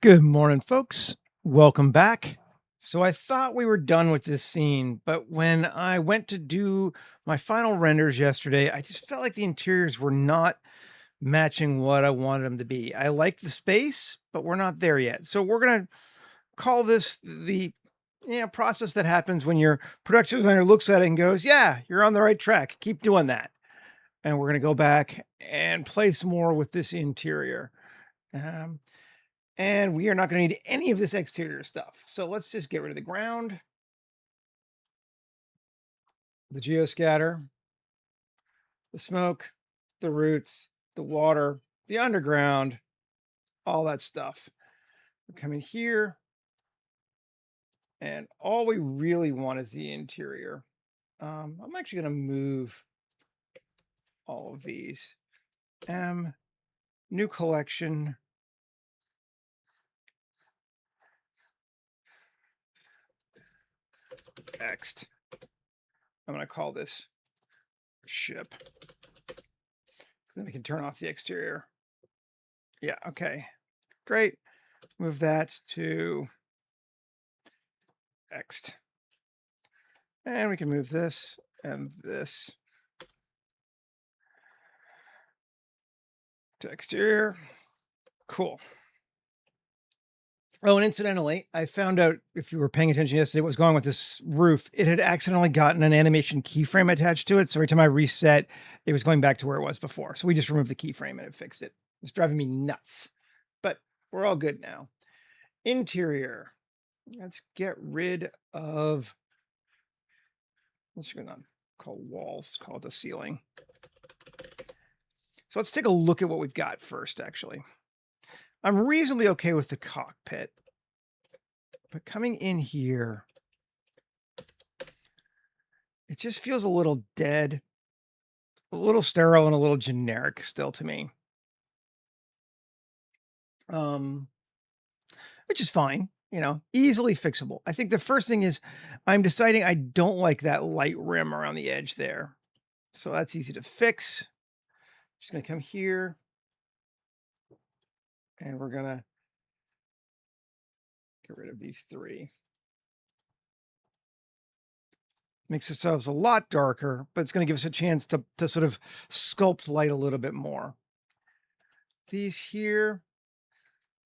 Good morning, folks. Welcome back. So I thought we were done with this scene, but when I went to do my final renders yesterday, I just felt like the interiors were not matching what I wanted them to be. I like the space, but we're not there yet. So we're going to call this the process that happens when your production designer looks at it and goes, "Yeah, you're on the right track. Keep doing that." And we're going to go back and play some more with this interior. Um, and we are not going to need any of this exterior stuff. So let's just get rid of the ground, the geoscatter, the smoke, the roots, the water, the underground, all that stuff. We come in here, and all we really want is the interior. I'm actually going to move all of these. New collection. Next. I'm going to call this ship. Then we can turn off the exterior. Yeah, okay. Great. Move that to next. And we can move this and this to exterior. Cool. Oh, and incidentally, I found out, if you were paying attention yesterday, what was going on with this roof. It had accidentally gotten an animation keyframe attached to it. So every time I reset, it was going back to where it was before. So we just removed the keyframe and it fixed it. It's driving me nuts, but we're all good now. Interior. Let's get rid of, let's go on, call walls, call it the ceiling. So let's take a look at what we've got first, actually. I'm reasonably okay with the cockpit, but coming in here, it just feels a little dead, a little sterile, and a little generic still to me. Which is fine, easily fixable. I think the first thing is I'm deciding I don't like that light rim around the edge there. So that's easy to fix. Just gonna come here and we're gonna get rid of these three. Makes ourselves a lot darker, but it's going to give us a chance to sort of sculpt light a little bit more. These here,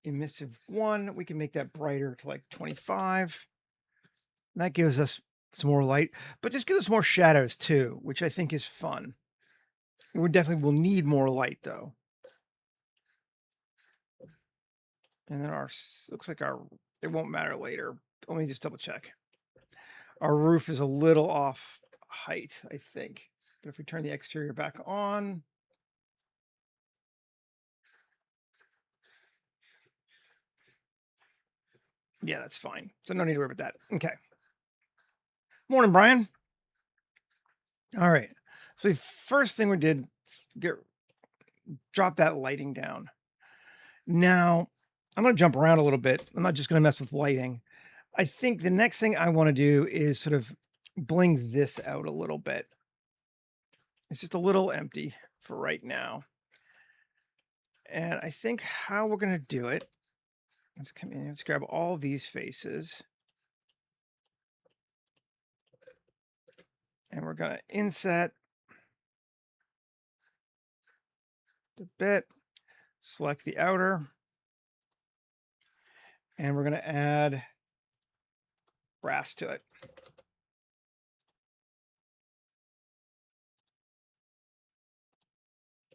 emissive 1, we can make that brighter to like 25. That gives us some more light, but just gives us more shadows too, which I think is fun. We definitely will need more light though. And then looks like it won't matter later. Let me just double check. Our roof is a little off height, I think. But if we turn the exterior back on, yeah, that's fine. So no need to worry about that. Okay. Morning, Brian. All right. So the first thing we did, drop that lighting down. Now, I'm going to jump around a little bit. I'm not just going to mess with lighting. I think the next thing I want to do is sort of bling this out a little bit. It's just a little empty for right now. And I think how we're going to do it, let's come in, let's grab all these faces. And we're going to inset the bit, select the outer, and we're going to add brass to it.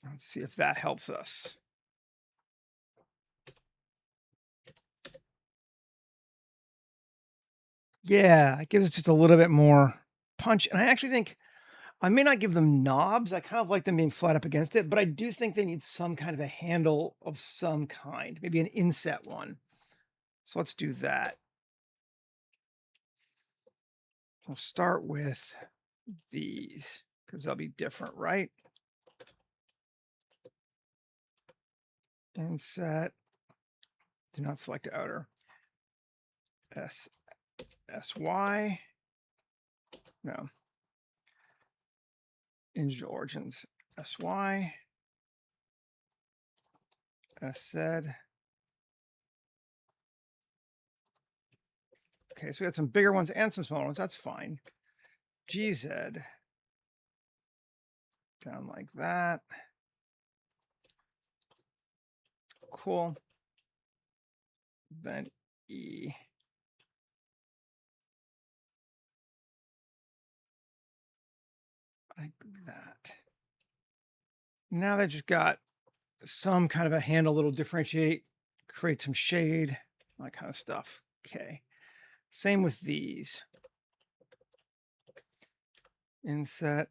Let's see if that helps us. Yeah, it gives it just a little bit more punch. And I actually think I may not give them knobs. I kind of like them being flat up against it, but I do think they need some kind of a handle of some kind, maybe an inset one. So let's do that. I'll start with these because they'll be different, right? Inset. Do not select outer. SY. No. Engine origins. SY. SZ. Okay, so we got some bigger ones and some smaller ones. That's fine. GZ. Down like that. Cool. Then E. Like that. Now they've just got some kind of a handle that'll differentiate, create some shade, that kind of stuff. Okay. Same with these. Inset.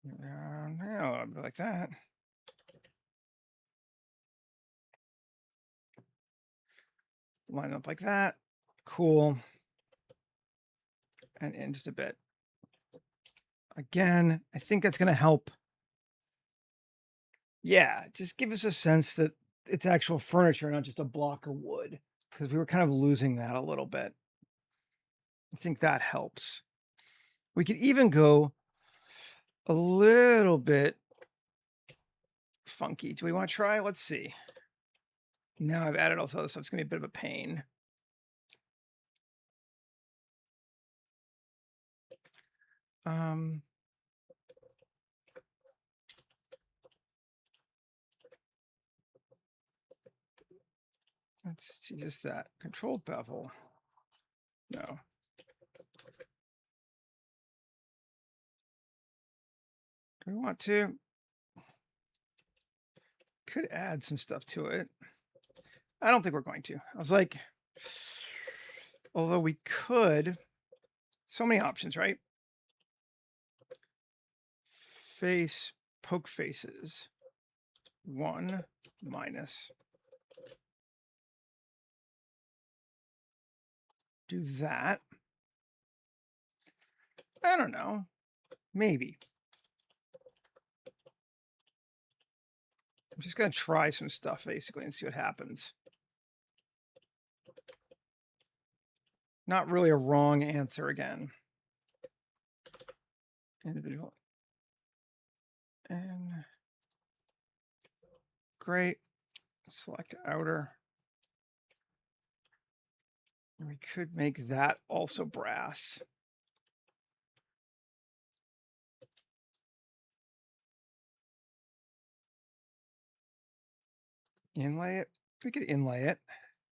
Yeah, like that. Line up like that. Cool. And in just a bit. Again, I think that's going to help. Yeah, just give us a sense that it's actual furniture, not just a block of wood, because we were kind of losing that a little bit. I think that helps. We could even go a little bit funky. Do we want to try? Let's see. Now I've added all this other stuff. It's going to be a bit of a pain. Let's see, just that. Controlled bevel. No. Do we want to? Could add some stuff to it. I don't think we're going to. I was like, although we could, so many options, right? Face, poke faces. 1 minus. Do that. I don't know. Maybe. I'm just going to try some stuff basically and see what happens. Not really a wrong answer again. Individual. And great. Select outer. We could make that also brass. Inlay it. We could inlay it.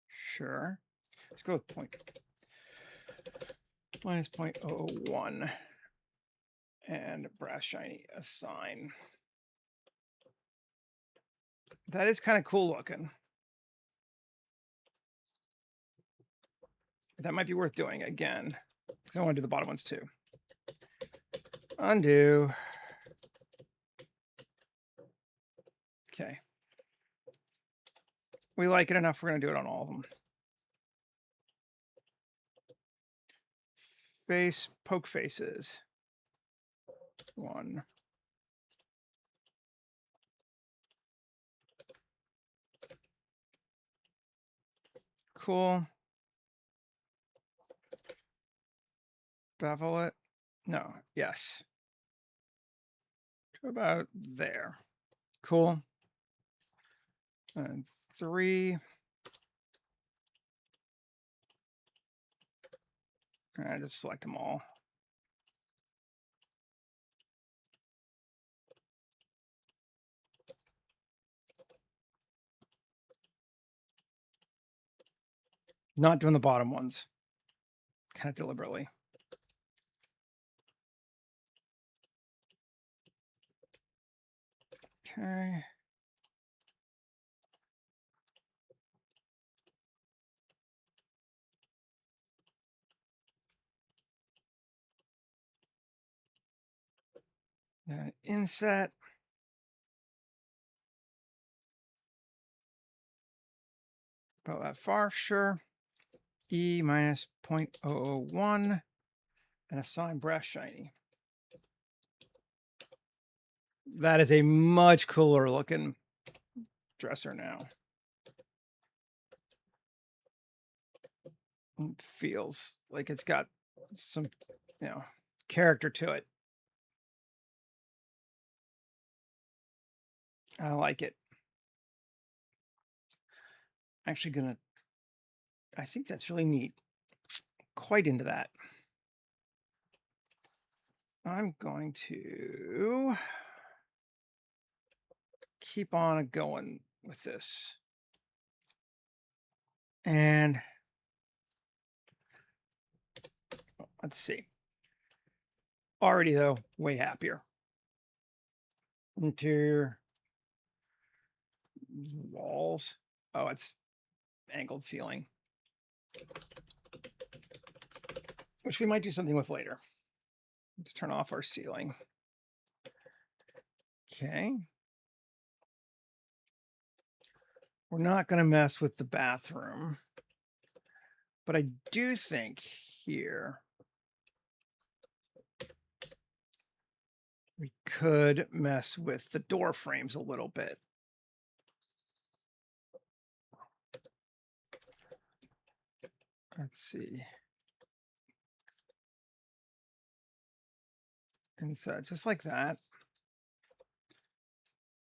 Sure. Let's go with minus 0.001 and brass shiny assign. That is kind of cool looking. That might be worth doing again, because I want to do the bottom ones too. Undo. Okay. We like it enough, we're going to do it on all of them. Face, poke faces. 1. Cool. Bevel it. No, yes. To about there. Cool. And 3. I just select them all. Not doing the bottom ones. Kind of deliberately. Okay. Then inset. About that far, sure. E minus 0.001 and assign brass shiny. That is a much cooler looking dresser now. It feels like it's got some, character to it. I like it. Actually gonna, I think that's really neat. Quite into that. I'm going to keep on going with this. And let's see. Already though, way happier. Interior walls. Oh, it's angled ceiling, which we might do something with later. Let's turn off our ceiling. Okay. We're not going to mess with the bathroom, but I do think here we could mess with the door frames a little bit. Let's see. And so just like that.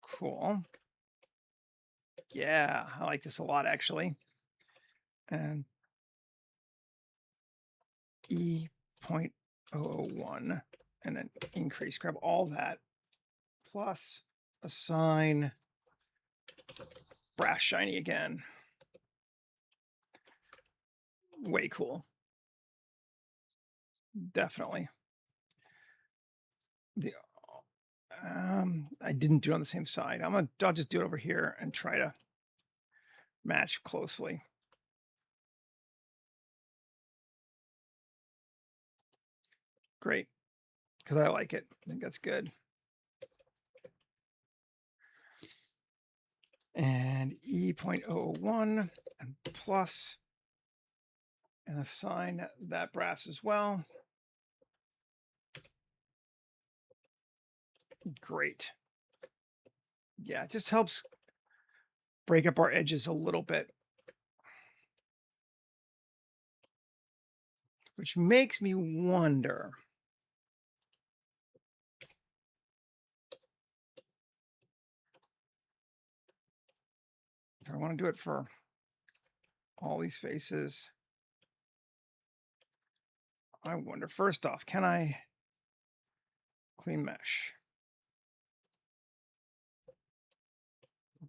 Cool. Yeah, I like this a lot actually. And E.001 and then increase, grab all that plus assign brass shiny again. Way cool. Definitely. The I didn't do it on the same side. I'll just do it over here and try to match closely. Great, because I like it. I think that's good. And E.001 and plus, and assign that brass as well. Great. Yeah, it just helps break up our edges a little bit, which makes me wonder. If I want to do it for all these faces, I wonder, first off, can I clean mesh?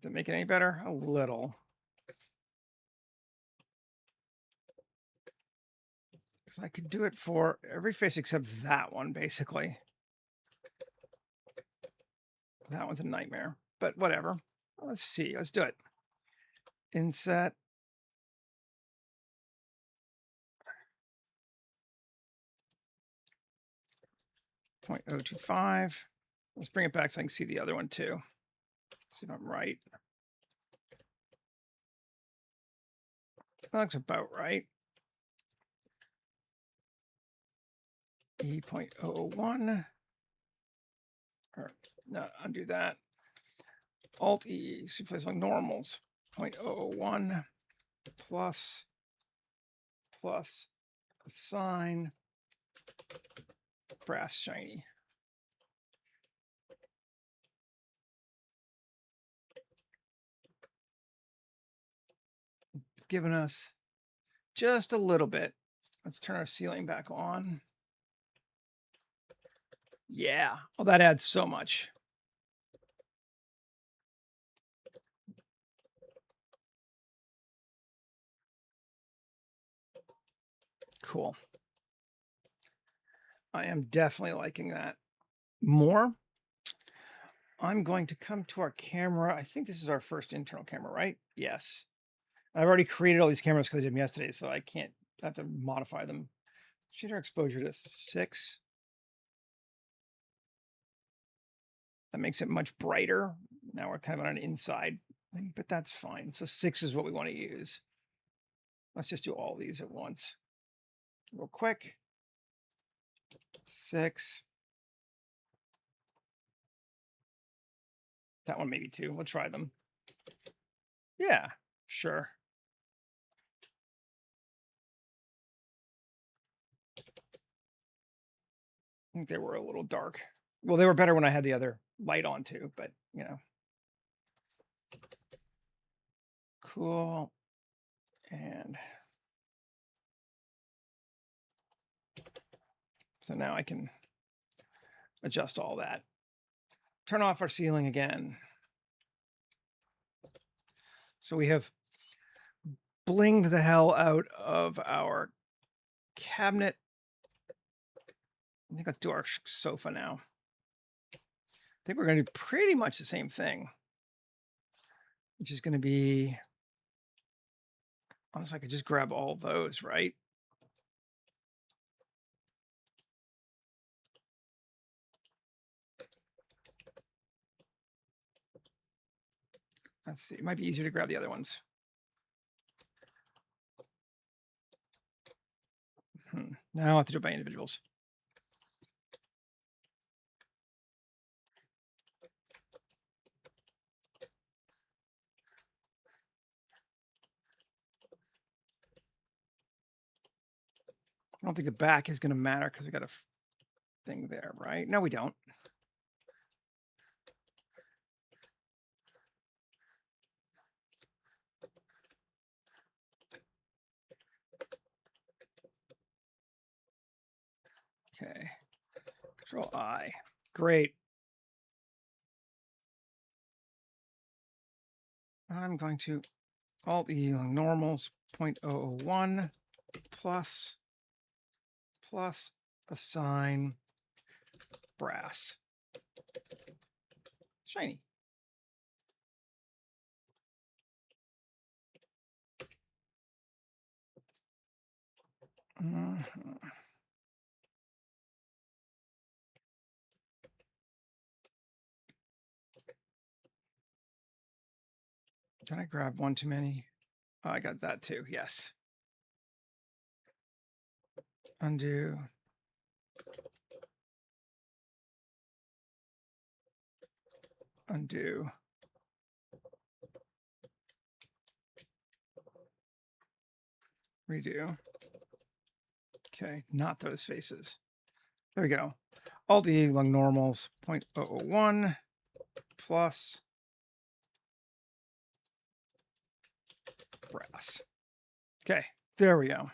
Did it make it any better? A little. Because I could do it for every face except that one, basically. That one's a nightmare, but whatever. Let's see. Let's do it. Inset. .025. Let's bring it back so I can see the other one too. See if I'm right. That looks about right. E.001. Or no, undo that. Alt E, supervise on normals. 0.001 plus assign brass shiny. It's given us just a little bit. Let's turn our ceiling back on. Yeah, well, that adds so much. Cool. I am definitely liking that more. I'm going to come to our camera. I think this is our first internal camera, right? Yes. I've already created all these cameras because I did them yesterday, so I have to modify them. Shader exposure to 6. That makes it much brighter. Now we're kind of on an inside thing, but that's fine. So 6 is what we want to use. Let's just do all these at once. Real quick. 6. That one maybe 2. We'll try them. Yeah, sure. I think they were a little dark. Well, they were better when I had the other light on too, but you know. Cool. And so now I can adjust all that. Turn off our ceiling again. So we have blinged the hell out of our cabinet. I think let's do our sofa now. I think we're going to do pretty much the same thing, which is going to be, honestly, I could just grab all those, right? Let's see, it might be easier to grab the other ones. Now I'll have to do it by individuals. I don't think the back is going to matter because we got a thing there, right? No, we don't. Okay. Control I. Great. I'm going to Alt-E normals 0.001 plus assign brass. Shiny. Did I grab one too many? Oh, I got that too. Yes. Undo. Undo. Redo. Okay, not those faces. There we go. Alt-E lung normals 0.001 plus brass. Okay, there we go.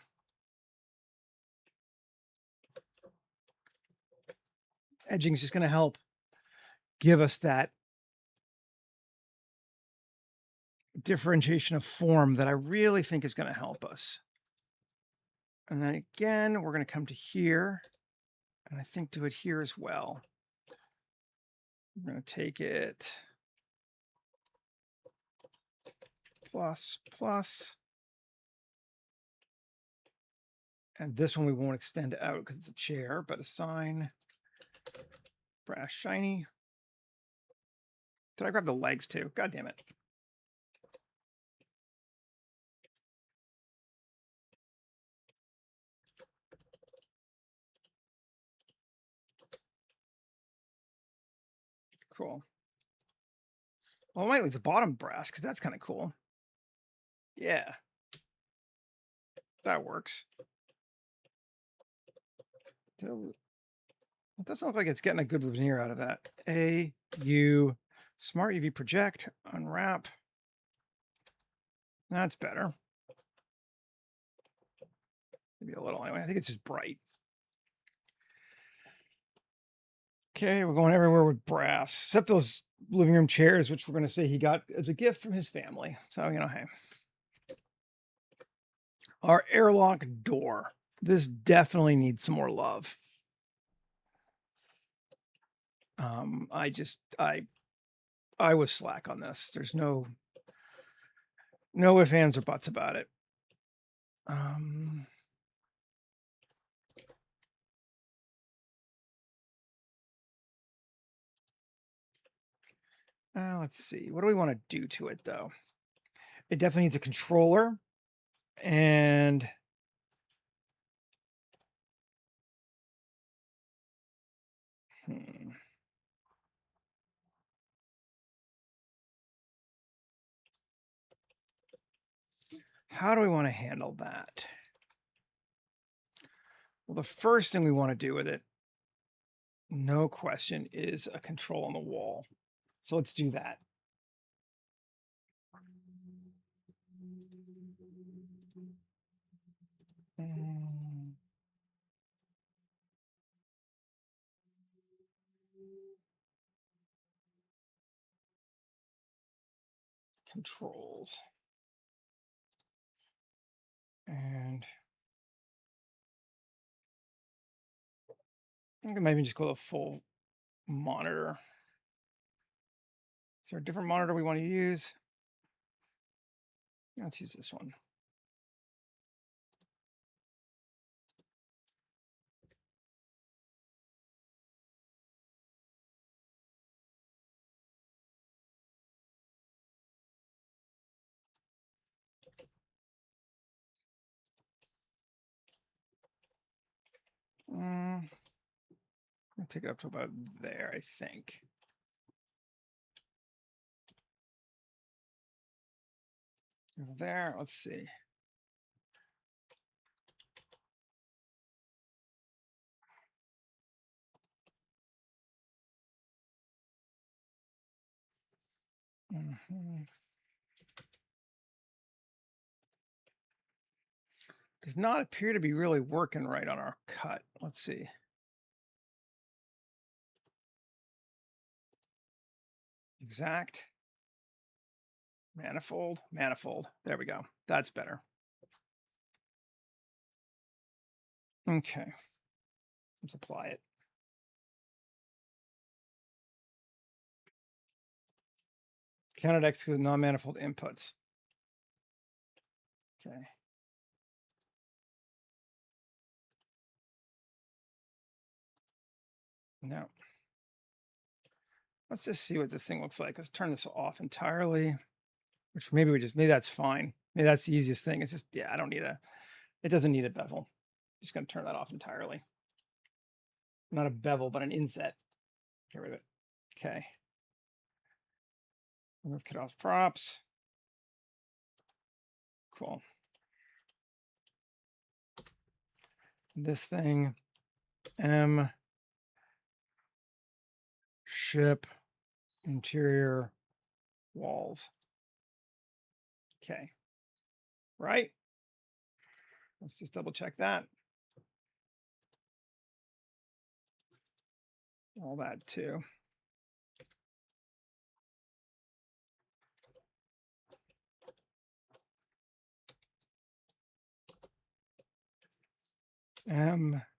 Edging is just going to help give us that differentiation of form that I really think is going to help us. And then again, we're going to come to here, and I think do it here as well. We're going to take it plus, and this one we won't extend out because it's a chair, but assign brass shiny. Did I grab the legs too? God damn it. Cool. Well, I might leave the bottom brass because that's kind of cool. Yeah. That works. It doesn't look like it's getting a good veneer out of that. Smart UV project, unwrap. That's better. Maybe a little anyway. I think it's just bright. Okay, we're going everywhere with brass, except those living room chairs, which we're going to say he got as a gift from his family. So, hey. Our airlock door. This definitely needs some more love. I was slack on this. There's no ifs, ands, or buts about it. Let's see. What do we want to do to it, though? It definitely needs a controller. And how do we want to handle that? Well, the first thing we want to do with it, no question, is a control on the wall. So let's do that. controls. And I can maybe just go to full monitor. Is there a different monitor we want to use? Let's use this one. I'll take it up to about there, I think. Over there, let's see. Does not appear to be really working right on our cut. Let's see. Exact. Manifold, manifold. There we go. That's better. Okay. Let's apply it. Cannot execute non-manifold inputs. Okay. Now, let's just see what this thing looks like. Let's turn this off entirely, which maybe maybe that's fine. Maybe that's the easiest thing. It's just, yeah, it doesn't need a bevel. Just going to turn that off entirely. Not a bevel, but an inset. Get rid of it. Okay. Remove cutoff props. Cool. This thing, ship interior walls. Okay. Right? Let's just double check that. All that too.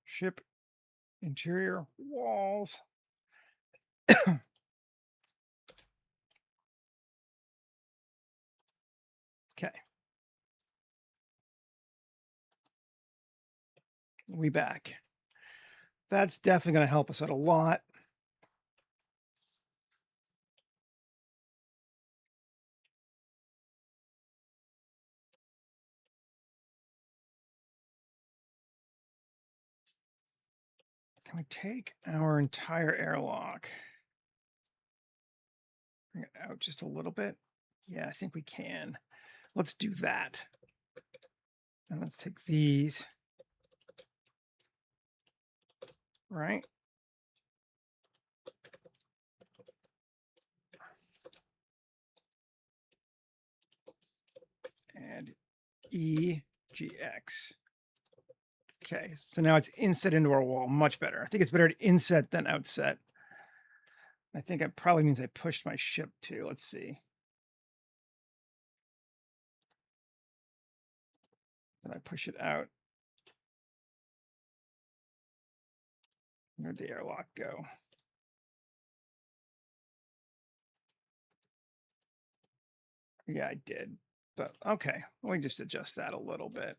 Ship interior walls. Okay. We back. That's definitely going to help us out a lot. Can we take our entire airlock? Bring it out just a little bit. Yeah, I think we can. Let's do that. And let's take these. Right? And EGX. Okay, so now it's inset into our wall. Much better. I think it's better to inset than outset. I think it probably means I pushed my ship too. Let's see. Did I push it out? Where'd the airlock go? Yeah, I did. But okay, let me just adjust that a little bit.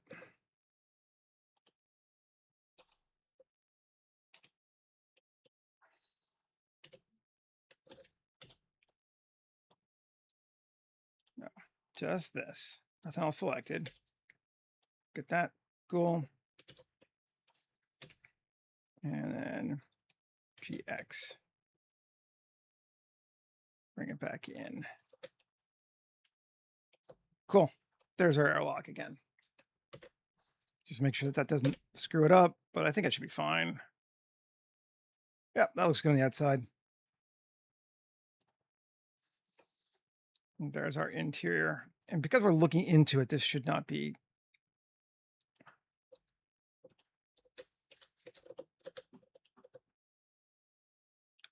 No, just this. Nothing else selected. Get that. Cool. And then GX. Bring it back in. Cool. There's our airlock again. Just make sure that doesn't screw it up, but I think it should be fine. Yep, that looks good on the outside. And there's our interior. And because we're looking into it, this should not be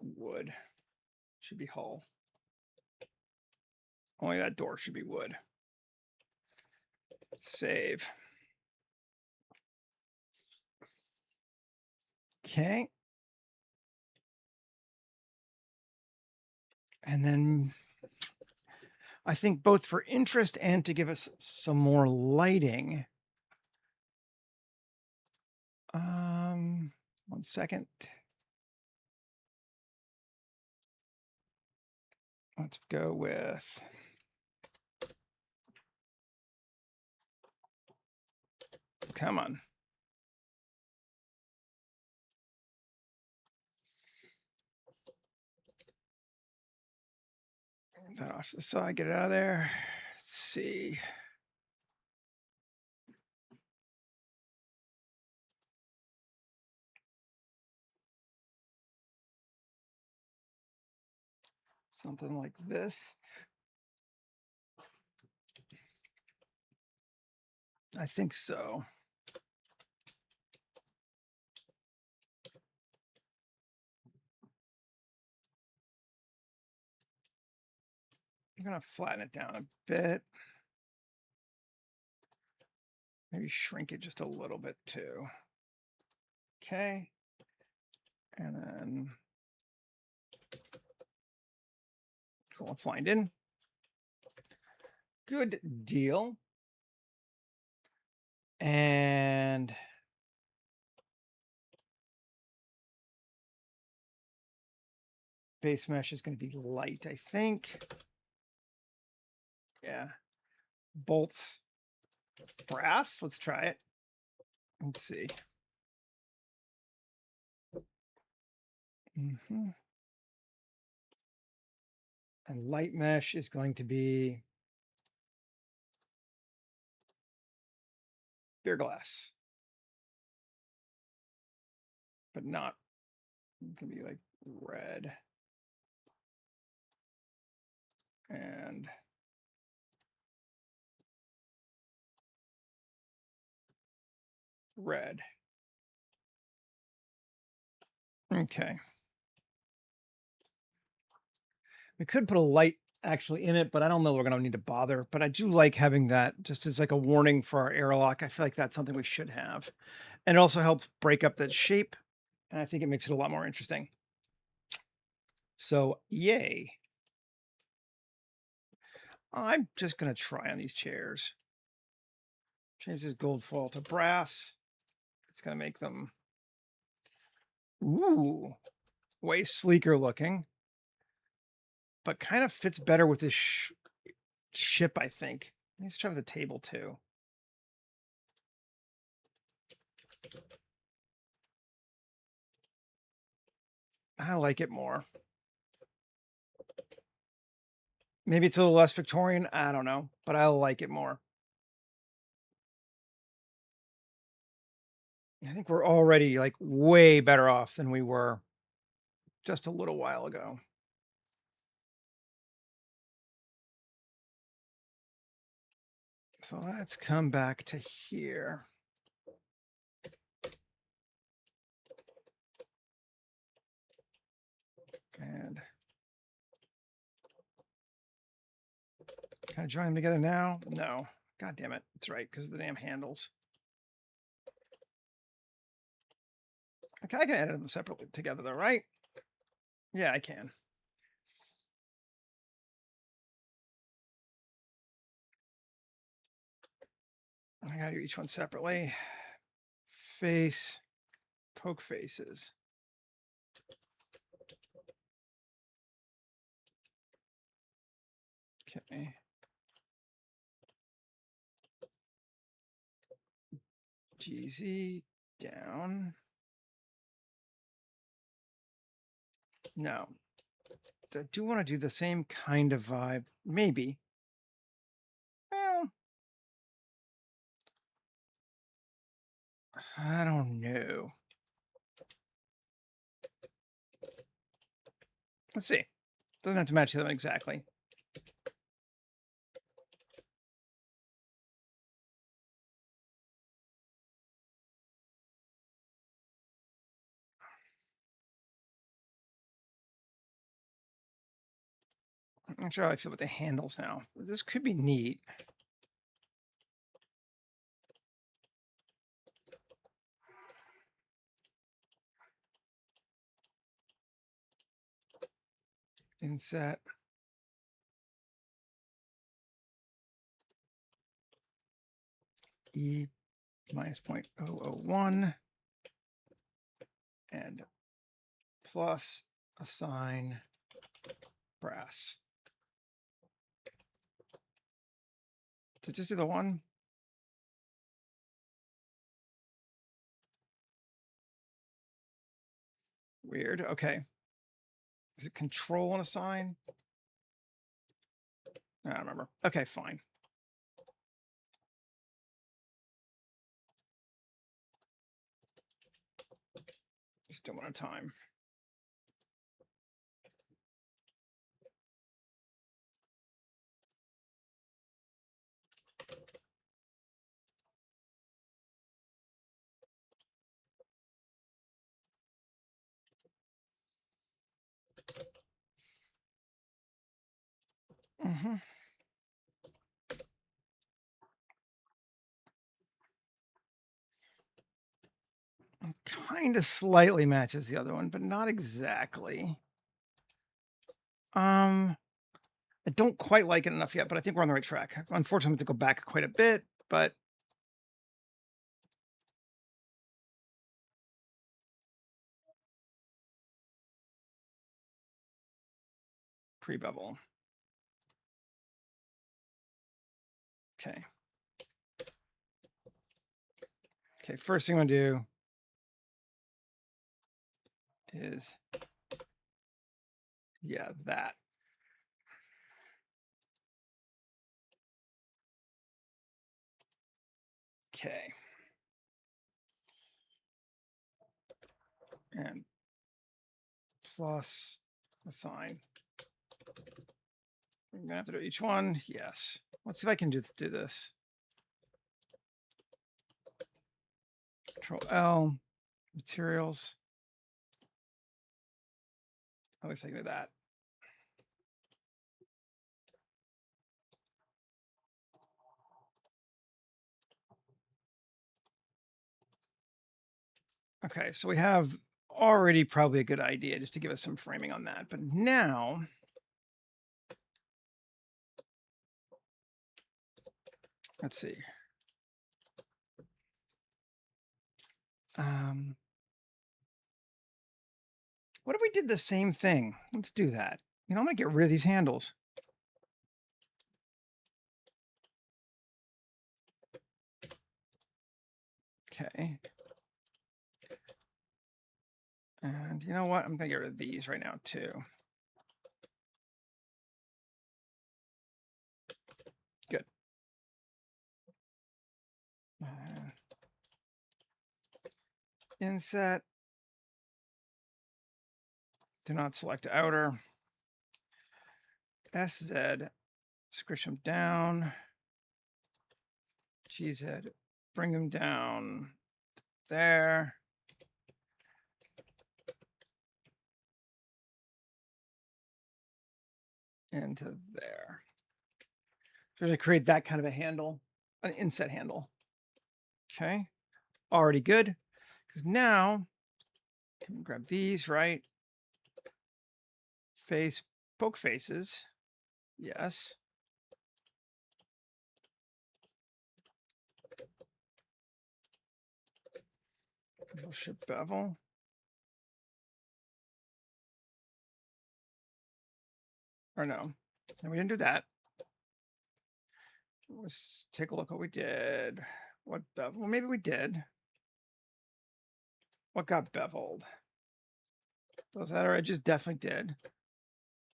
wood. Should be hull. Only that door should be wood. Save. Okay. And then I think both for interest and to give us some more lighting. 1 second. Let's go with come on. That off to the side, get it out of there. Let's see. Something like this. I think so. I'm going to flatten it down a bit. Maybe shrink it just a little bit too. Okay. And then, cool, it's lined in. Good deal. And base mesh is going to be light, I think. Yeah. Bolts, brass. Let's try it. Let's see. And light mesh is going to be beer glass, but not, it can be like red and red. Okay. We could put a light actually in it, but I don't know we're going to need to bother. But I do like having that just as like a warning for our airlock. I feel like that's something we should have. And it also helps break up that shape. And I think it makes it a lot more interesting. So, yay. I'm just going to try on these chairs. Change this gold foil to brass. It's going to make them, ooh, way sleeker looking. But kind of fits better with this ship, I think. Let's try with the table too. I like it more. Maybe it's a little less Victorian. I don't know, but I like it more. I think we're already like way better off than we were just a little while ago. So let's come back to here. And can I join them together now? No. God damn it. That's right, because of the damn handles. I can edit them separately together though, right? Yeah, I can. I gotta do each one separately. Face, poke faces. Okay. GZ down. No. I do want to do the same kind of vibe. Maybe. Well, I don't know. Let's see. Doesn't have to match them exactly. I'm not sure how I feel about the handles now. This could be neat. Inset. E minus 0.001 and plus assign brass. To just do the one. Weird. Okay. Is it control and assign? I don't remember. Okay, fine. Just do one at a time. Mm-hmm. Kind of slightly matches the other one, but not exactly. I don't quite like it enough yet, but I think we're on the right track. Unfortunately, I have to go back quite a bit, but pre-bevel. Okay. Okay, first thing I'm gonna do is, yeah, that. Okay. And plus assign. I'm gonna have to do each one. Yes. Let's see if I can do this. Control L, materials. At least I can do that. Okay, so we have already probably a good idea just to give us some framing on that. But now, let's see. What if we did the same thing? Let's do that. I'm gonna get rid of these handles. Okay. And you know what? I'm gonna get rid of these right now too. Good. Inset. Do not select outer. SZ. Squish them down. GZ. Bring them down there. Into there. So to create that kind of a handle, an inset handle. Okay, already good. Because now, can grab these, right? Face, poke faces. Yes. Control Shift bevel. Or no, we didn't do that. Let's take a look what we did. What bevel? Well, maybe we did. What got beveled? Those outer edges definitely did.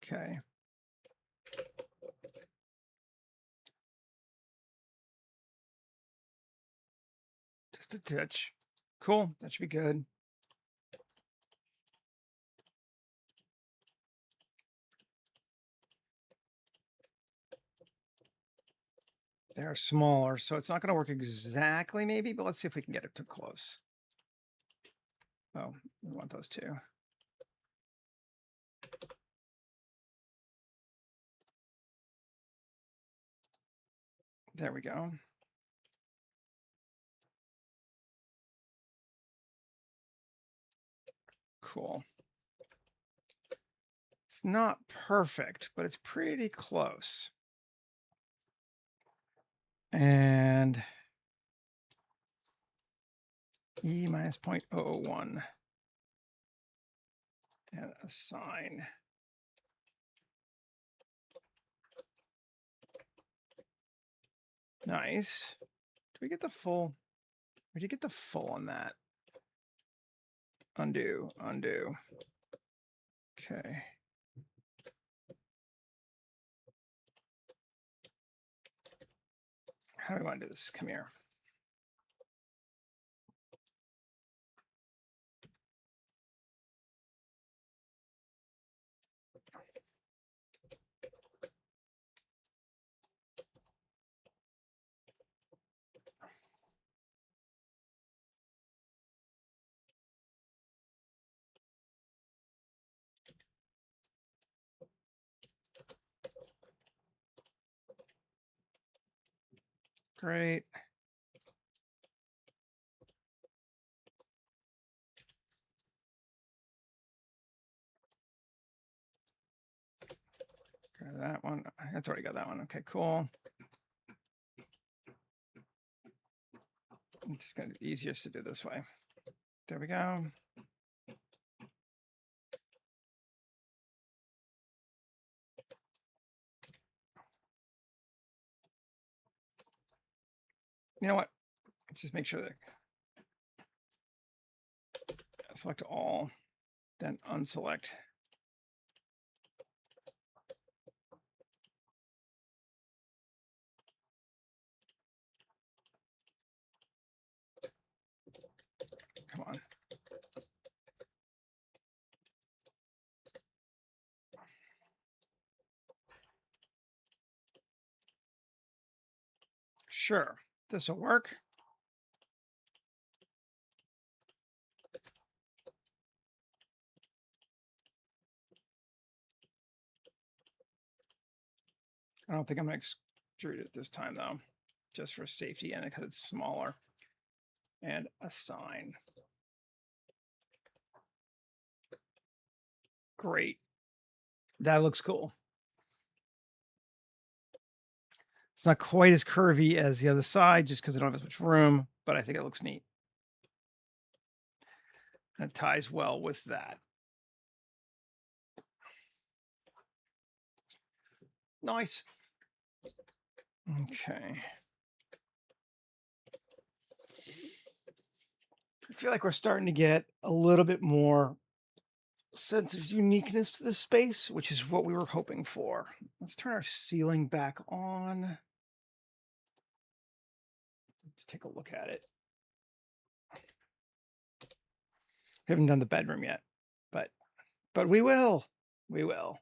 Okay. Just a touch. Cool. That should be good. They're smaller, so it's not going to work exactly, maybe, but let's see if we can get it too close. Oh, we want those two. There we go. Cool. It's not perfect, but it's pretty close. And E minus 0.001. And assign. Nice. Do we get the full? We did get the full on that. Undo, undo. Okay. How do we want to do this? Come here. Great. Got that one. That's already got that one. Okay, cool. It's just going to be easiest to do this way. There we go. You know what? Let's just make sure that select all, then unselect. Come on. Sure, this will work. I don't think I'm going to extrude it this time, though, just for safety and because it's smaller. And assign. Great. That looks cool. It's not quite as curvy as the other side just because I don't have as much room, but I think it looks neat. That ties well with that. Nice. Okay. I feel like we're starting to get a little bit more sense of uniqueness to this space, which is what we were hoping for. Let's turn our ceiling back on. Let's take a look at it. We haven't done the bedroom yet, but we will. We will.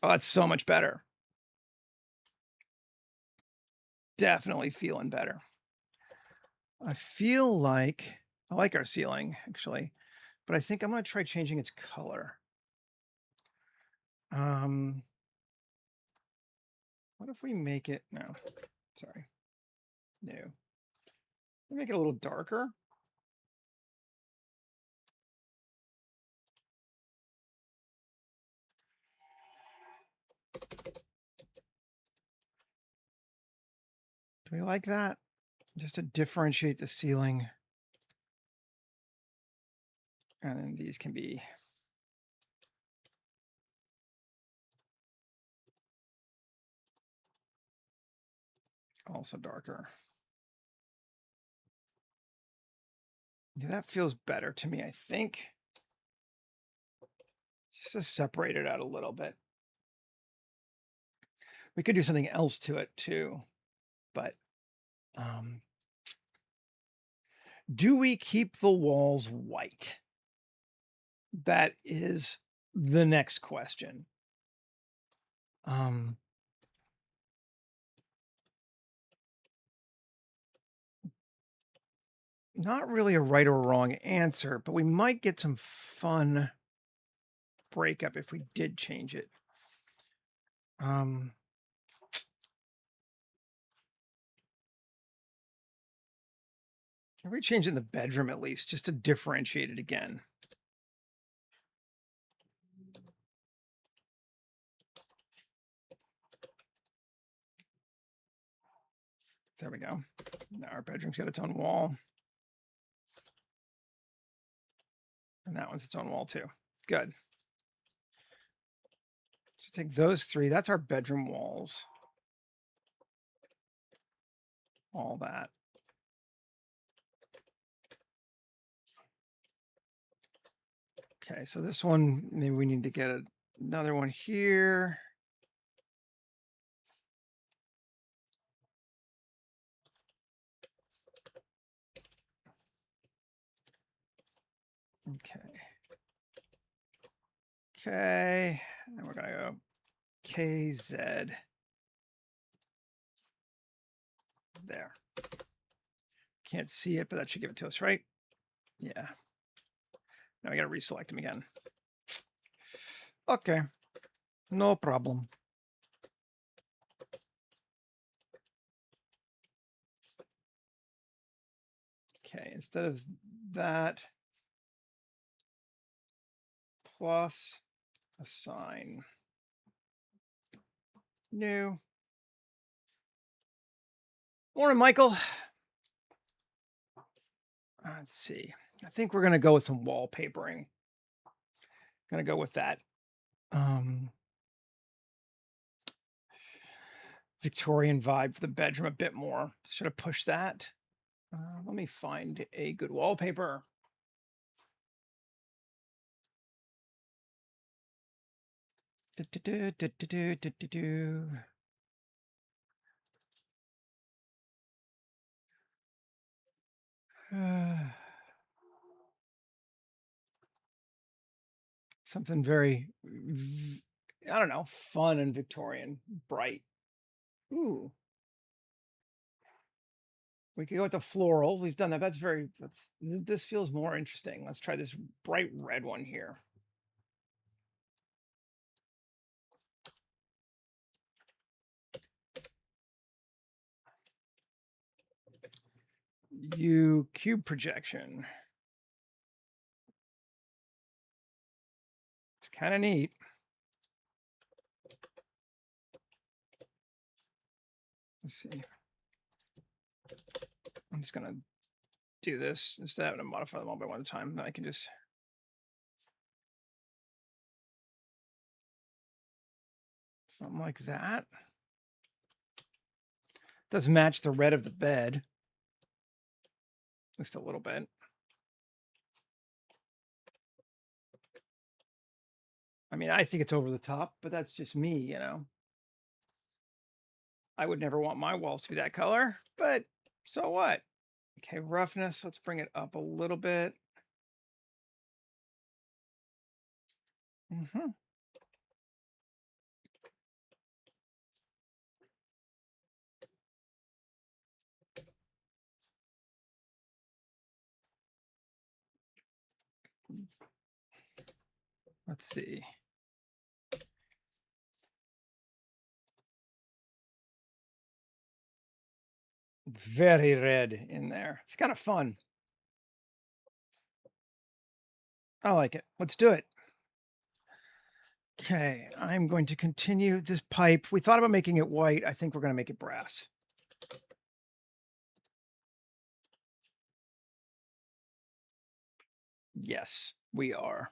Oh, it's so much better. Definitely feeling better. I feel like I like our ceiling actually, but I think I'm going to try changing its color. What if we make it, no, sorry, no. Make it a little darker. Do we like that? Just to differentiate the ceiling. And then these can be also darker. Yeah, that feels better to me, I think. Just to separate it out a little bit. We could do something else to it too, but do we keep the walls white? That is the next question. Not really a right or wrong answer, but we might get some fun breakup if we did change it. We change it in the bedroom at least, just to differentiate it again. There we go. Now our bedroom's got its own wall. And that one's its own wall too. Good. So take those three. That's our bedroom walls. All that. Okay, so this one, maybe we need to get another one here. Okay. Okay, and we're gonna go KZ. There. Can't see it, but that should give it to us, right? Yeah. Now we gotta reselect them again. Okay, no problem. Okay, instead of that, plus assign new. Morning, Michael. Let's see. I think we're gonna go with some wallpapering. Gonna go with that. Victorian vibe for the bedroom a bit more. Should have pushed that. Let me find a good wallpaper. Something very, I don't know, fun and Victorian, bright. Ooh. We could go with the floral. We've done that. This feels more interesting. Let's try this bright red one here. Cube projection. It's kind of neat. Let's see. I'm just gonna do this instead of having to modify them all by one time. Then I can just something like that. Does match the red of the bed. Just a little bit. I mean, I think it's over the top, but that's just me, you know. I would never want my walls to be that color, but so what? Okay, roughness, let's bring it up a little bit. Let's see. Very red in there. It's kind of fun. I like it. Let's do it. Okay, I'm going to continue this pipe. We thought about making it white. I think we're going to make it brass. Yes, we are.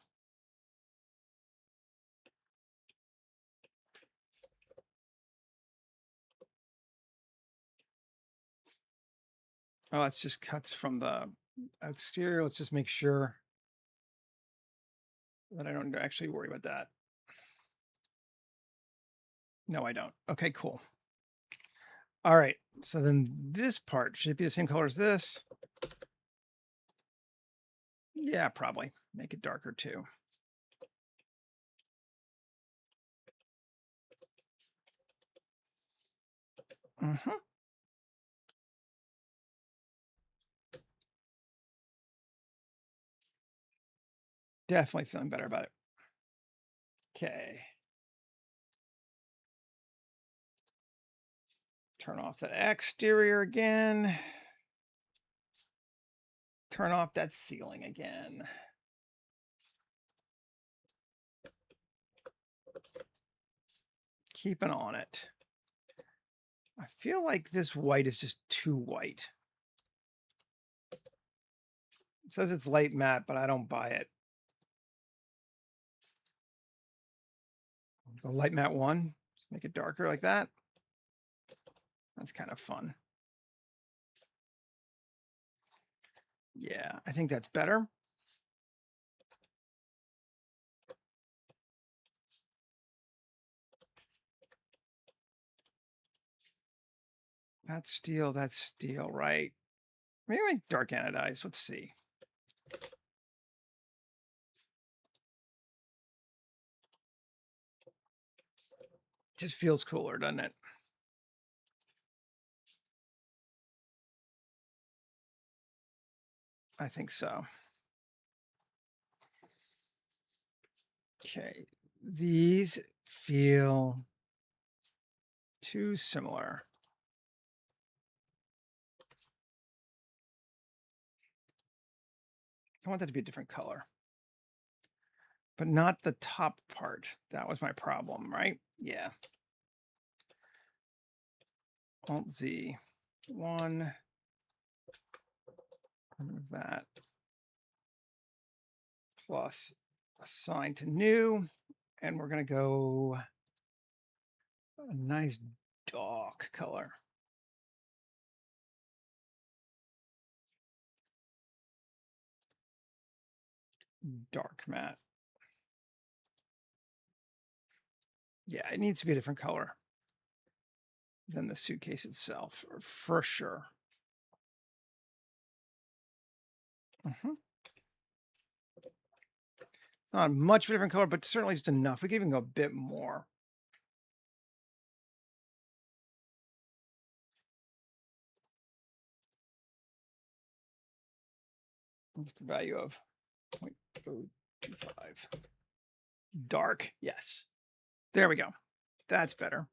Oh, it's just cuts from the exterior. Let's just make sure that I don't actually worry about that. No, I don't. Okay, cool. All right. So then this part, should it be the same color as this? Yeah, probably. Make it darker too. Definitely feeling better about it. Okay. Turn off that exterior again. Turn off that ceiling again. Keeping on it. I feel like this white is just too white. It says it's light matte, but I don't buy it. Go light matte 1. Just make it darker like that. That's kind of fun. Yeah, I think that's better. That's steel, right? Maybe dark anodized. Let's see. Just feels cooler, doesn't it? I think so. Okay, these feel too similar. I want that to be a different color, but not the top part. That was my problem, right? Yeah. Alt Z, 1, remove that, plus assign to new, and we're going to go a nice dark color. Dark matte. Yeah, it needs to be a different color than the suitcase itself, for sure. Not much of a different color, but certainly just enough. We could even go a bit more. Value of 0.025. Dark, yes. There we go. That's better.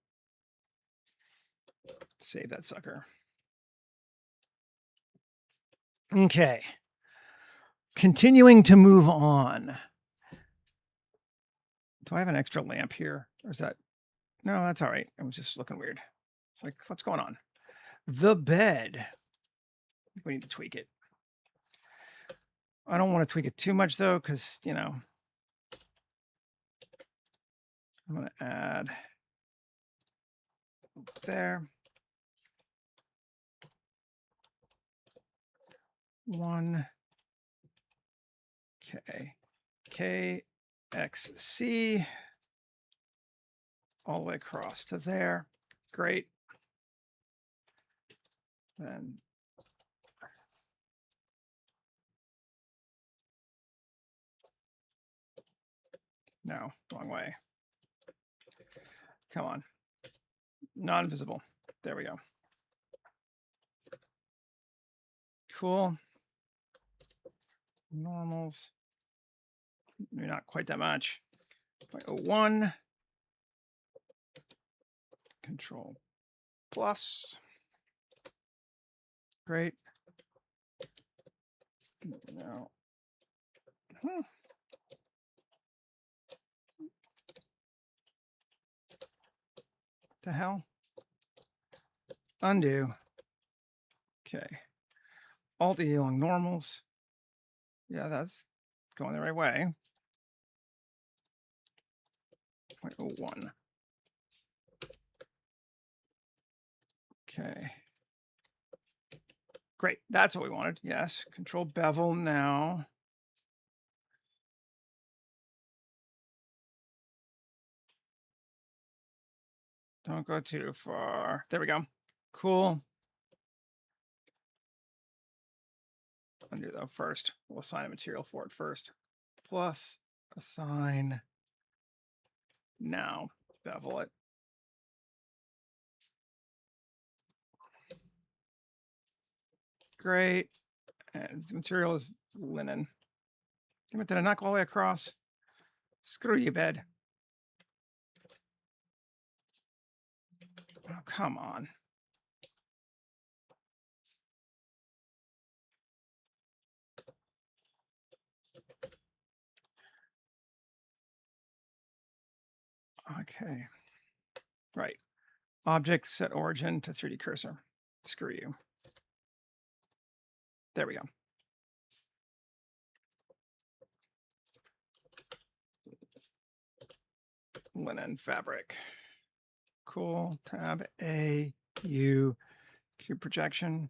Save that sucker. Okay. Continuing to move on. Do I have an extra lamp here? Or is that... No, that's all right. It was just looking weird. It's like, what's going on? The bed. We need to tweak it. I don't want to tweak it too much, though, because, you know, I'm going to add there. 1. Okay. KXC. All the way across to there. Great. Then no, wrong way. Come on. Non-visible. There we go. Cool. Normals. Maybe not quite that much. 0.01. Control plus. Great. No. The hell? Undo. Okay. Alt E along normals. Yeah, that's going the right way. 0.01. Okay. Great. That's what we wanted. Yes. Control bevel now. Don't go too far. There we go. Cool. Undo though first. We'll assign a material for it first. Plus assign now. Bevel it. Great. And the material is linen. Damn it, did I knock all the way across? Screw you, bed. Oh, come on. Okay. Right. Object set origin to 3D cursor. Screw you. There we go. Linen fabric. Cool. Tab A, U, cube projection.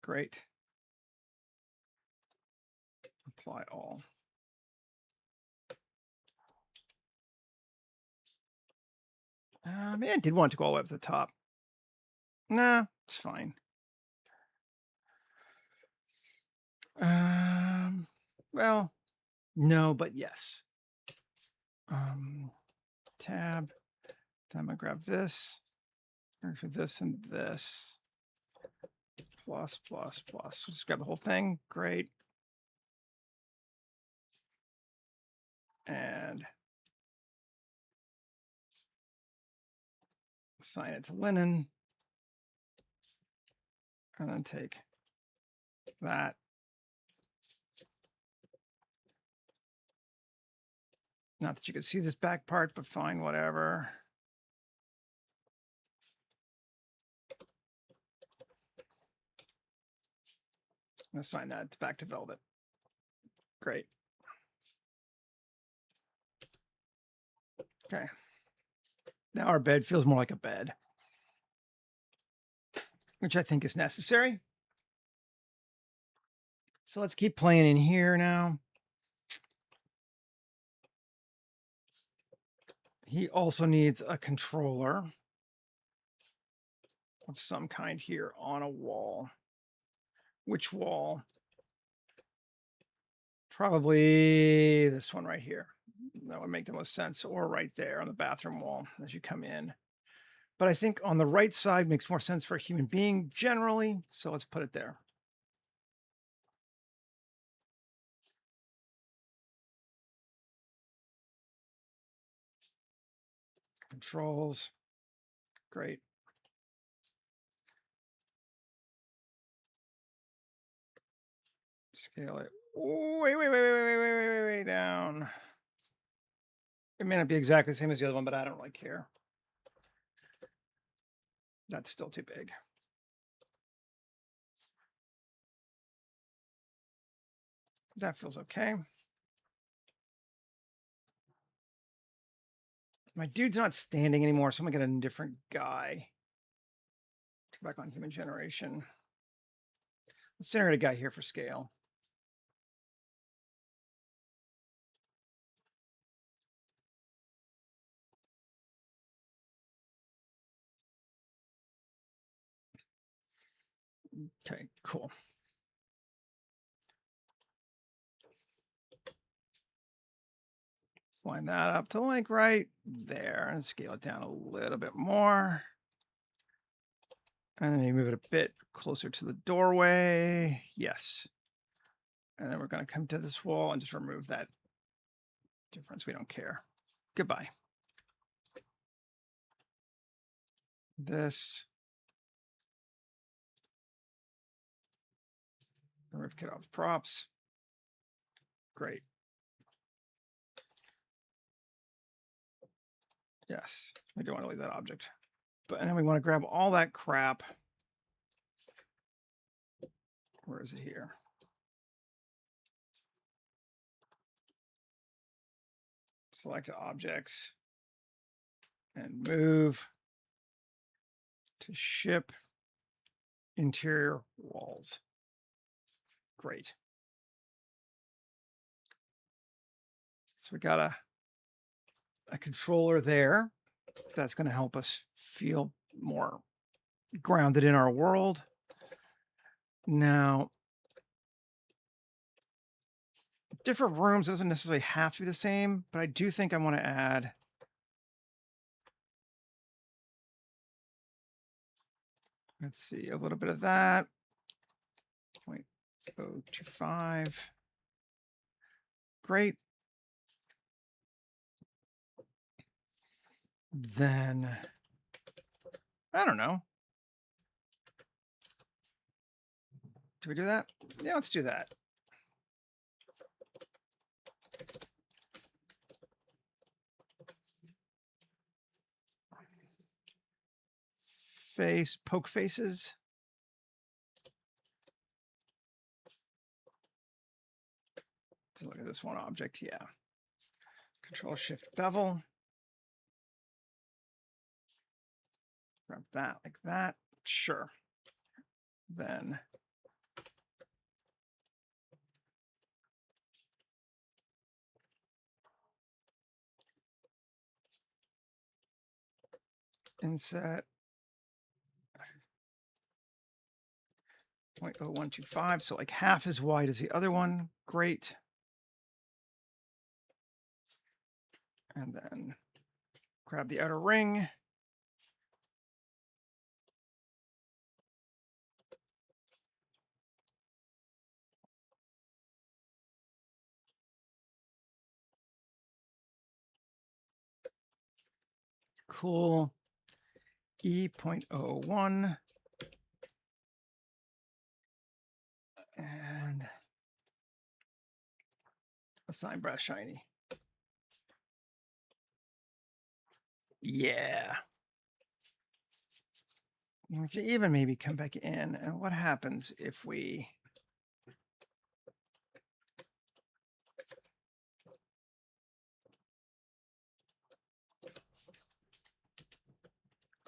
Great. Apply all. Man, I did want to go all the way up to the top. Nah, it's fine. Well, no, but yes. Tab. Then I'm gonna grab this, for this and this. Plus, plus, plus. Just grab the whole thing. Great. And assign it to linen. And then take that. Not that you can see this back part, but fine, whatever. I'm gonna assign that back to velvet. Great. Okay. Now our bed feels more like a bed, which I think is necessary. So let's keep playing in here now. He also needs a controller of some kind here on a wall. Which wall? Probably this one right here. That would make the most sense, or right there on the bathroom wall as you come in. But I think on the right side makes more sense for a human being generally, so let's put it there. Controls. Great. Scale it way down. It may not be exactly the same as the other one, but I don't really care. That's still too big. That feels okay. My dude's not standing anymore, so I'm gonna get a different guy. Go back on human generation. Let's generate a guy here for scale. Okay, cool. Let's line that up to like right there and scale it down a little bit more. And then maybe move it a bit closer to the doorway. Yes. And then we're going to come to this wall and just remove that difference. We don't care. Goodbye. This. Remove kit off props. Great. Yes, we don't want to leave that object. But and then we want to grab all that crap. Where is it here? Select objects and move to ship interior walls. Great. So we got a controller there. That's going to help us feel more grounded in our world. Now, different rooms doesn't necessarily have to be the same, but I do think I want to add let's see, a little bit of that. 0.025. Great. Then I don't know. Do we do that? Yeah, let's do that. Face, poke faces. Let's look at this one object. Yeah. Control Shift bevel. Grab that like that. Sure. Then inset 0.0125. So like half as wide as the other one. Great. And then grab the outer ring. Cool. E.01. And assign brass shiny. Yeah. We can even maybe come back in. And what happens if we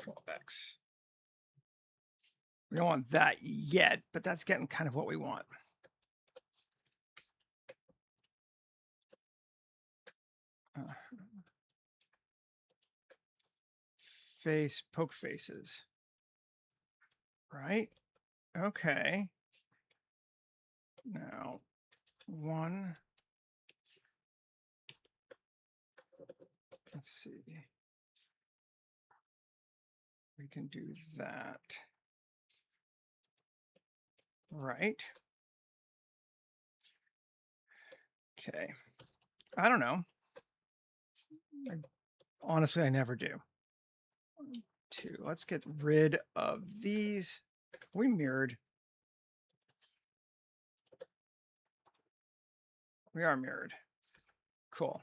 Control X? We don't want that yet, but that's getting kind of what we want. Face, poke faces. Right? Okay. Now, one. Let's see. We can do that. Right. Okay. I don't know. Honestly, I never do. 2. Let's get rid of these. We mirrored. We are mirrored. Cool.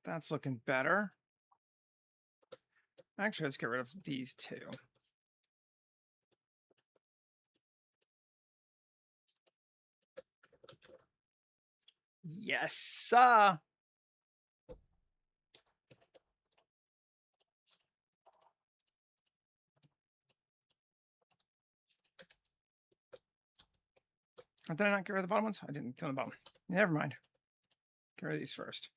That's looking better. Actually, let's get rid of these 2. Yes. Did I not get rid of the bottom ones? I didn't get the bottom. Never mind. Get rid of these first.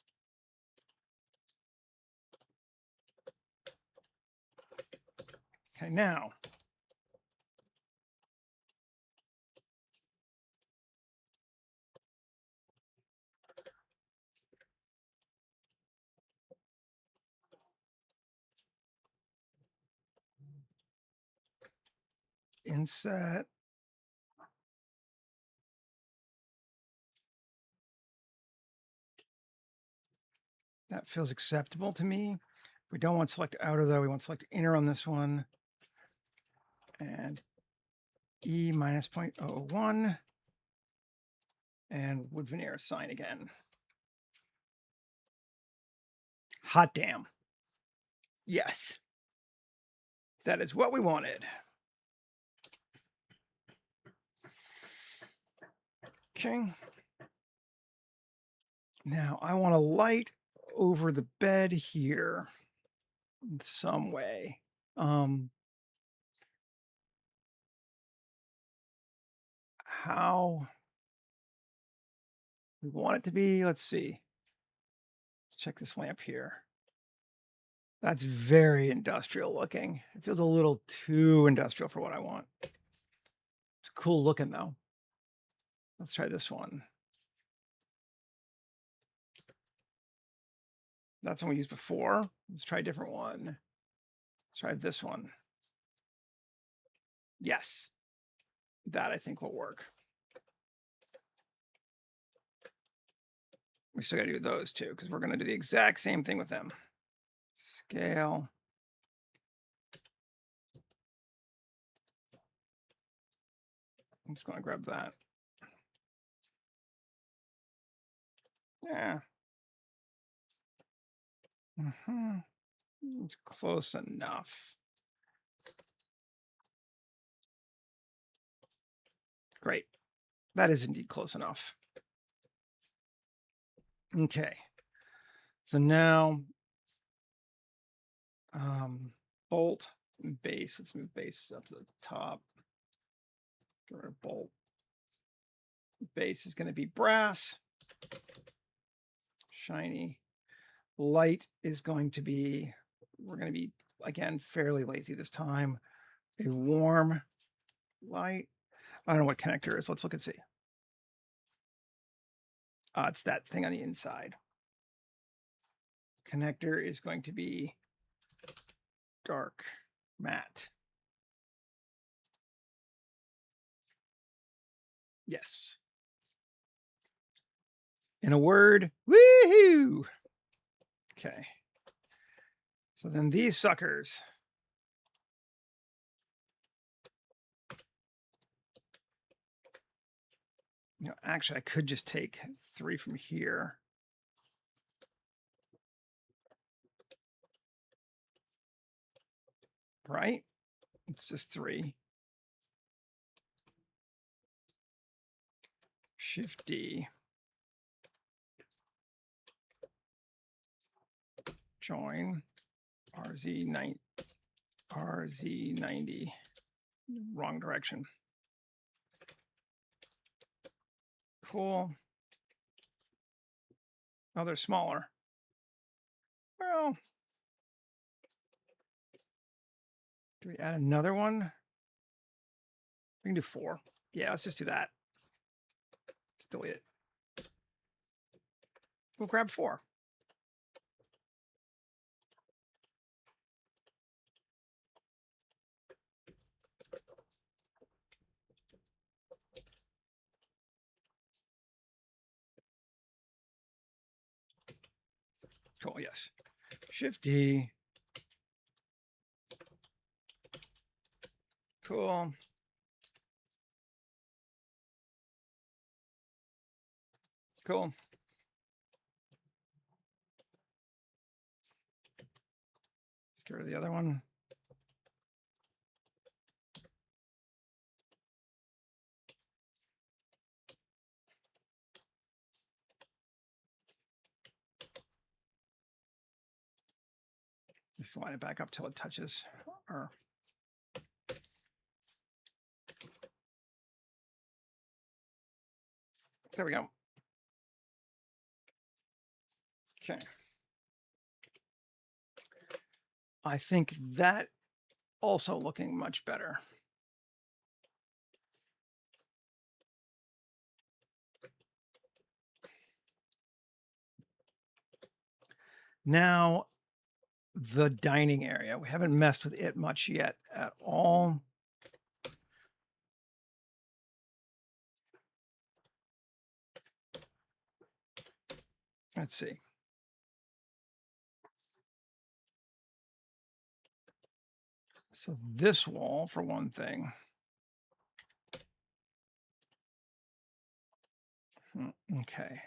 Okay, now. Inset. That feels acceptable to me. We don't want select outer though. We want select inner on this one. And E minus 0.01. And wood veneer assign again. Hot damn. Yes. That is what we wanted. Okay. Now I want to light over the bed here in some way. How we want it to be, let's see. Let's check this lamp here. That's very industrial looking. It feels a little too industrial for what I want. It's cool looking though. Let's try this one. That's one we used before. Let's try a different one. Let's try this one. Yes. That I think will work. We still got to do those two because we're going to do the exact same thing with them. Scale. I'm just going to grab that. Yeah. It's close enough. Great. That is indeed close enough. Okay. So now, bolt and base. Let's move base up to the top. Get rid of bolt. Base is going to be brass. Shiny. Light is going to be, we're going to be, again, fairly lazy this time. A warm light. I don't know what connector is. Let's look and see. It's that thing on the inside. Connector is going to be dark matte. Yes. In a word, woohoo! Okay. So then these suckers. You know, actually, I could just take 3 from here. Right? It's just 3. Shift D. Join RZ90. Wrong direction. Cool. Oh, they're smaller. Well, do we add another one? We can do 4. Yeah, let's just do that. Let's delete it. We'll grab 4. Cool, yes. Shift D. Cool. Cool. Let's get rid of the other one. Just line it back up till it touches our. There we go. Okay. I think that also looking much better. Now, the dining area. We haven't messed with it much yet at all. Let's see. So this wall, for one thing. Okay.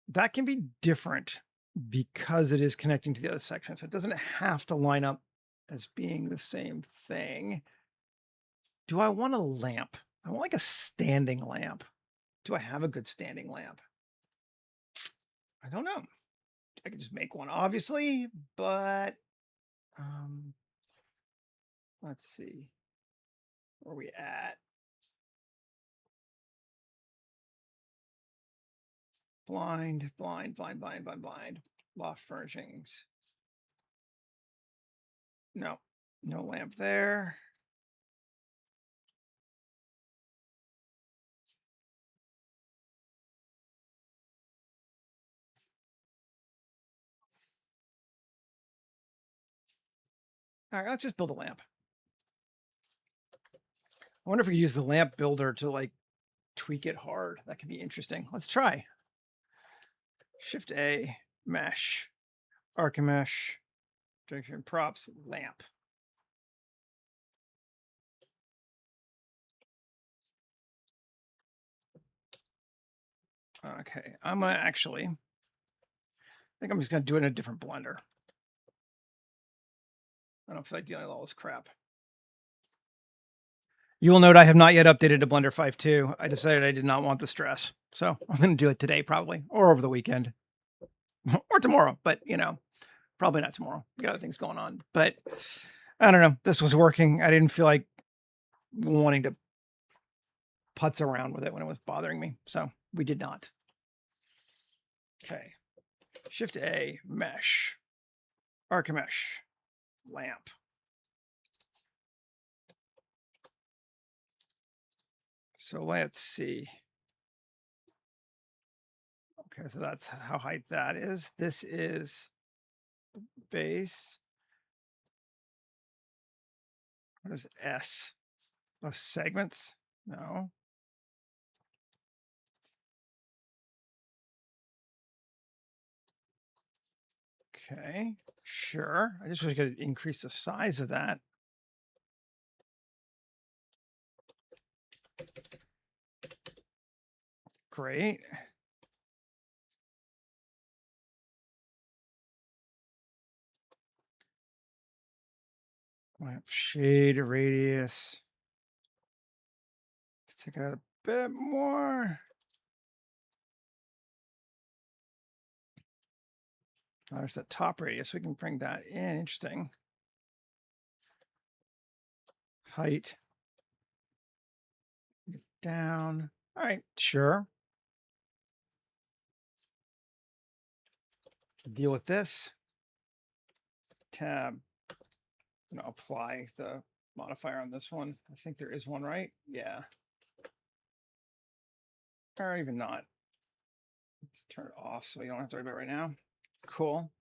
That can be different because it is connecting to the other section. So it doesn't have to line up as being the same thing. Do I want a lamp? I want like a standing lamp. Do I have a good standing lamp? I don't know. I could just make one, obviously, but let's see. Where are we at? Blind. Loft furnishings. No lamp there. All right, let's just build a lamp. I wonder if we use the lamp builder to like tweak it hard. That could be interesting. Let's try. Shift A, mesh, Archimesh, direction props, lamp. Okay, I'm gonna actually, I think I'm just gonna do it in a different blender. I don't feel like dealing with all this crap. You will note I have not yet updated to Blender 5.2. I decided I did not want the stress. So I'm going to do it today probably, or over the weekend, or tomorrow. But, you know, probably not tomorrow. We got other things going on. But I don't know. This was working. I didn't feel like wanting to putz around with it when it was bothering me. So we did not. Okay. Shift A, mesh, Archimesh, lamp. So let's see. Okay, so that's how high that is. This is base. What is S? Oh, segments? No. Okay, sure. I just wish I could increase the size of that. Great. Lamp shade radius. Let's take it out a bit more. Oh, there's that top radius. We can bring that in. Interesting. Height. Down. All right, sure. Deal with this. Tab. You know, apply the modifier on this one. I think there is one, right? Yeah. Or even not. Let's turn it off so we don't have to worry about it right now. Cool.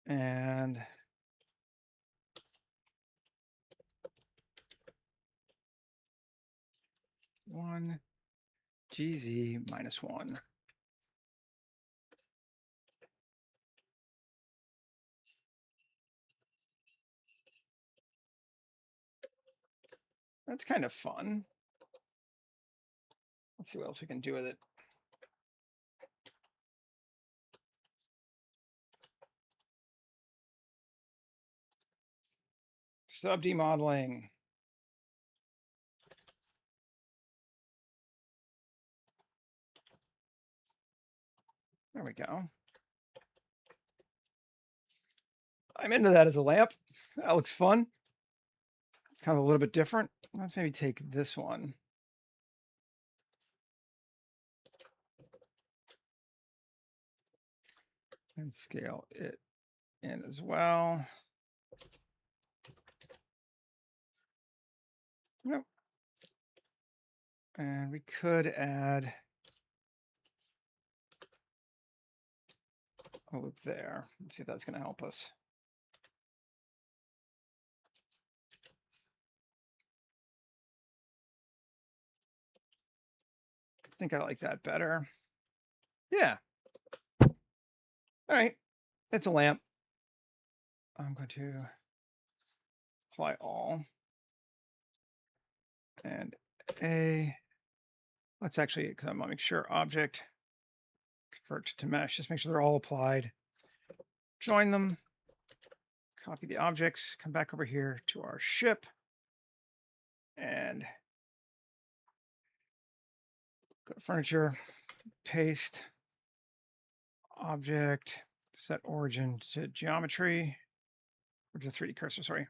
And one GZ -1. That's kind of fun. Let's see what else we can do with it. Sub-D modeling. There we go. I'm into that as a lamp. That looks fun. Kind of a little bit different. Let's maybe take this one. And scale it in as well. Nope. And we could add a loop there. Let's see if that's going to help us. I think I like that better. Yeah. All right. It's a lamp. I'm going to apply all. And let's actually, because I want to make sure object, convert to mesh, just make sure they're all applied. Join them, copy the objects, come back over here to our ship, and go to furniture, paste, object, set origin to geometry, or to 3D cursor, sorry.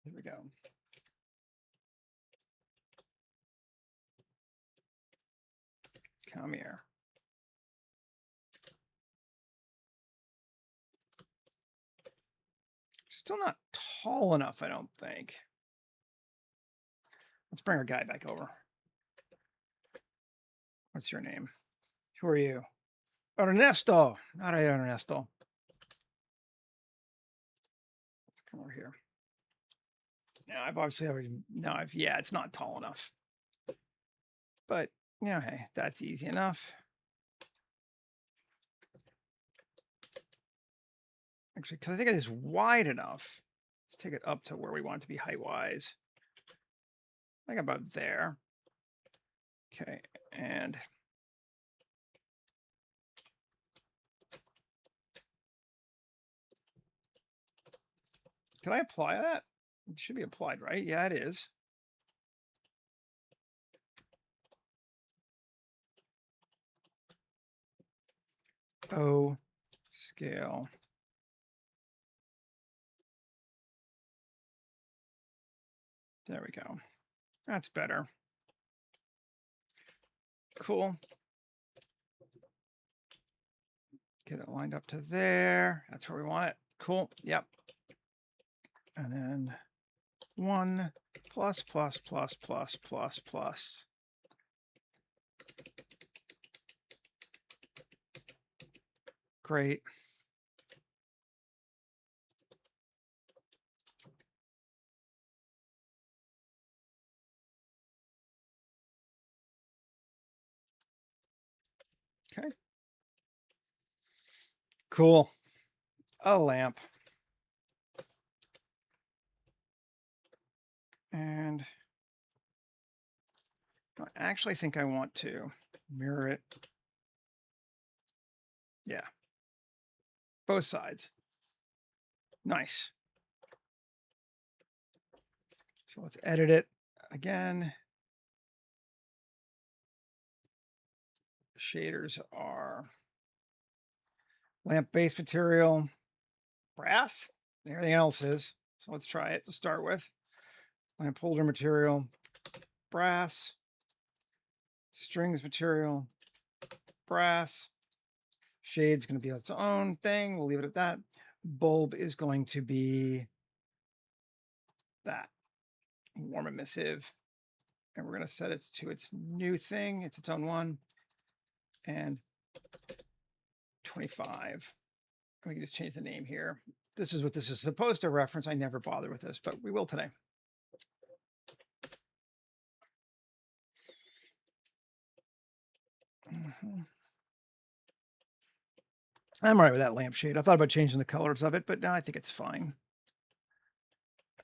There we go. Come here. Still not tall enough, I don't think. Let's bring our guy back over. What's your name? Who are you? Ernesto. All right, Ernesto. Let's come over here. Now I've obviously already, no, yeah, it's not tall enough. But, hey, that's easy enough. Actually, because I think it is wide enough. Let's take it up to where we want it to be height-wise. I think about there. Okay, and can I apply that? It should be applied, right? Yeah, it is. O scale. There we go. That's better. Cool. Get it lined up to there. That's where we want it. Cool. Yep. And then 1 plus plus plus plus plus plus. Great. Okay. Cool. A lamp. And I actually think I want to mirror it. Yeah. Both sides. Nice. So let's edit it again. Shaders are lamp base material, brass. Everything else is. So let's try it to start with. Lamp holder material, brass. Strings material, brass. Shade's going to be its own thing. We'll leave it at that. Bulb is going to be that. Warm emissive. And we're going to set it to its new thing. It's its own one. And 25. We can just change the name here. This is what this is supposed to reference. I never bother with this, but we will today. I'm all right with that lampshade. I thought about changing the colors of it, but no, I think it's fine.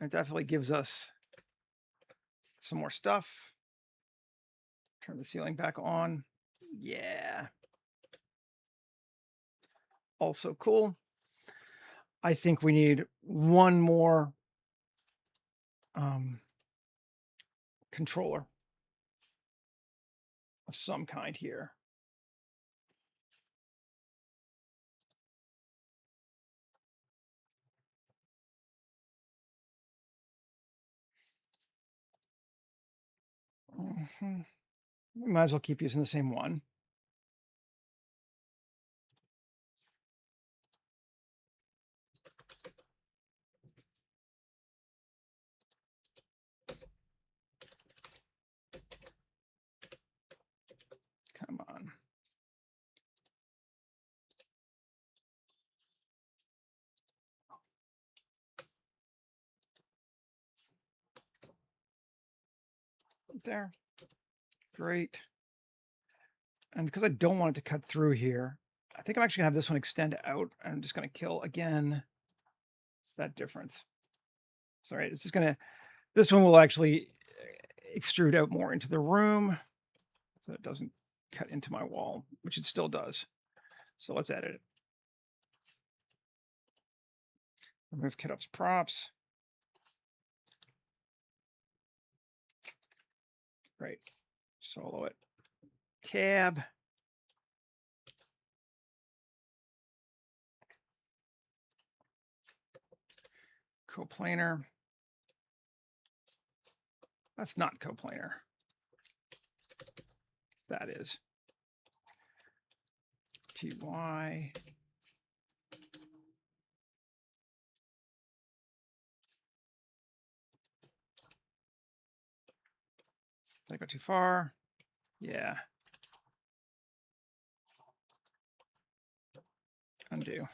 It definitely gives us some more stuff. Turn the ceiling back on. Yeah. Also cool. I think we need one more controller of some kind here. We might as well keep using the same one. Come on. There. Great. And because I don't want it to cut through here, I think I'm actually gonna have this one extend out. I'm just gonna kill again that difference. Sorry, this one will actually extrude out more into the room so it doesn't cut into my wall, which it still does. So let's edit it. Remove Kitup's props. Great. Solo it. Tab. Coplanar. That's not coplanar. That is. TY. Did I go too far? Yeah. Undo.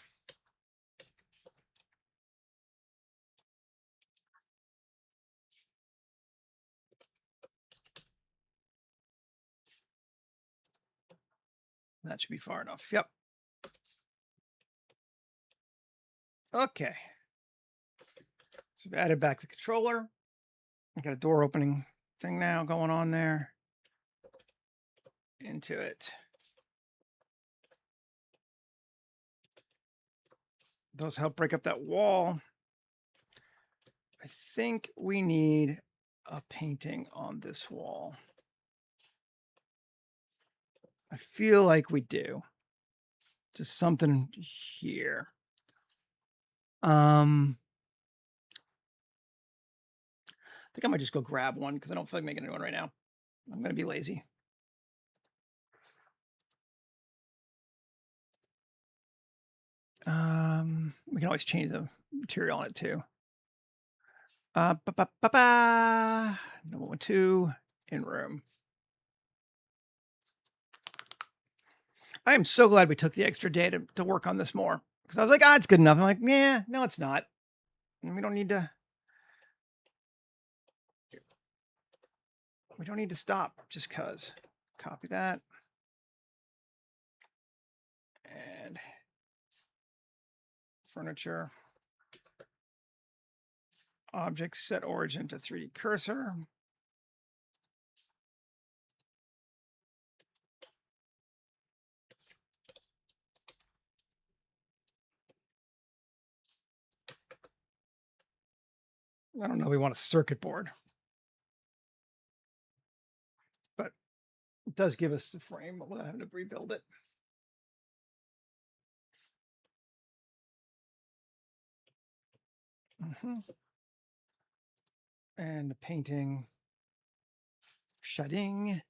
That should be far enough. Yep. Okay. So we've added back the controller. I got a door opening thing now going on there. Into it. Those help break up that wall. I think we need a painting on this wall. I feel like we do. Just something here. I think I might just go grab one because I don't feel like making a new one right now. I'm going to be lazy. We can always change the material on it too. Number 2 in room. I am so glad we took the extra day to work on this more because I was like, it's good enough. I'm like, yeah, no, it's not. And we don't need to stop just because. Copy that. And furniture. Object set origin to 3D cursor. I don't know, we want a circuit board. But it does give us the frame without having to rebuild it. And the painting. Shading.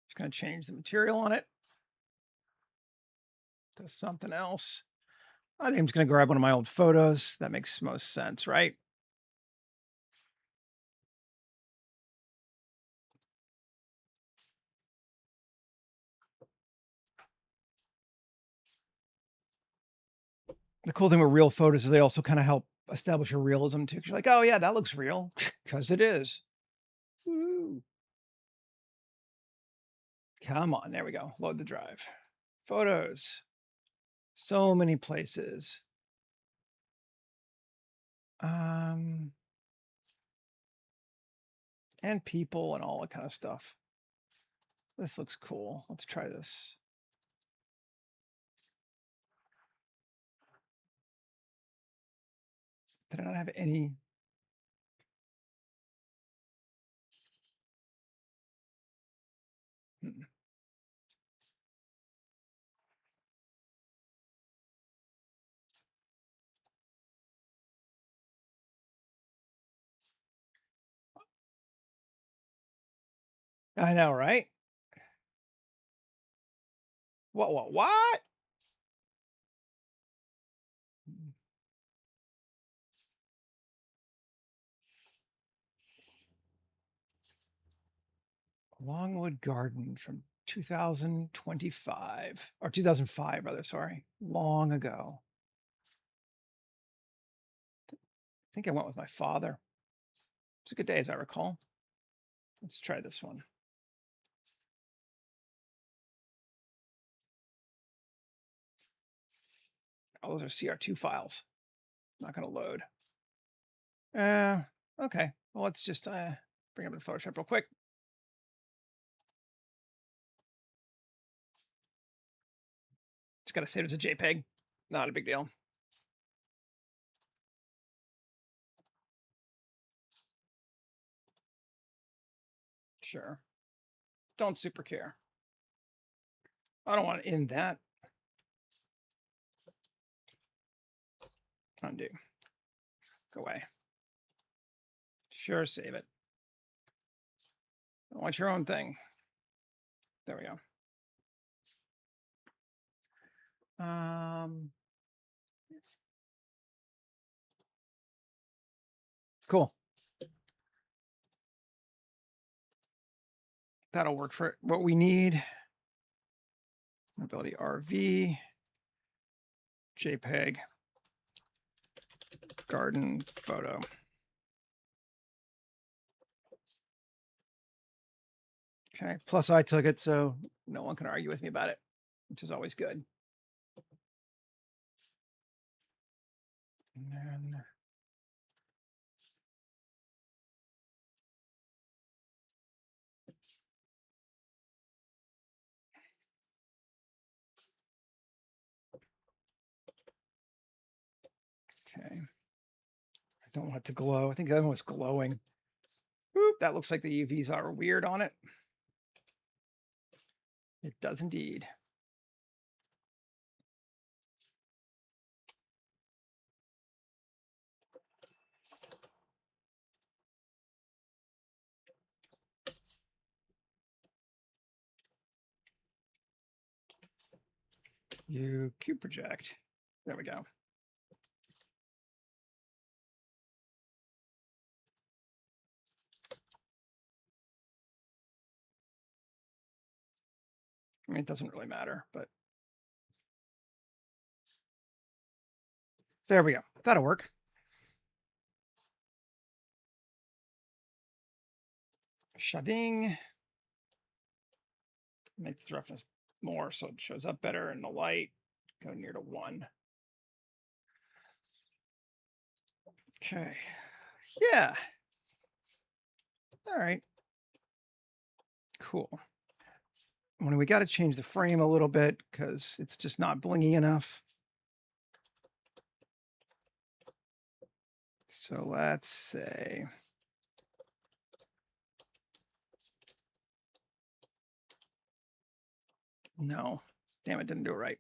Just going to change the material on it to something else. I think I'm just going to grab one of my old photos. That makes most sense, right? The cool thing with real photos is they also kind of help establish a realism too. You're like, oh yeah, that looks real because it is. Woo. Come on, there we go. Load the drive. Photos. So many places. And people and all that kind of stuff. This looks cool. Let's try this. Did I not have any? I know, right? What? Longwood Garden from 2025 or 2005, rather. Sorry, long ago. I think I went with my father. It's a good day, as I recall. Let's try this one. Oh, those are CR2 files. Not going to load. Okay. Well, let's just bring up the Photoshop real quick. Just got to save it as a JPEG. Not a big deal. Sure. Don't super care. I don't want to end that. Undo. Go away. Sure, save it. I want your own thing. There we go. Cool. That'll work for what we need. Mobility RV, JPEG, garden photo. Okay, plus I took it, so no one can argue with me about it, which is always good. And then okay. I don't want it to glow. I think the other one was glowing. Oop, that looks like the UVs are weird on it. It does indeed. You cube project. There we go. I mean, it doesn't really matter, but there we go. That'll work. Shading. Make the roughness more so it shows up better in the light. Go near to 1. Okay. Yeah. All right. Cool. When we got to change the frame a little bit because it's just not blingy enough. So let's say no. Damn it, didn't do it right.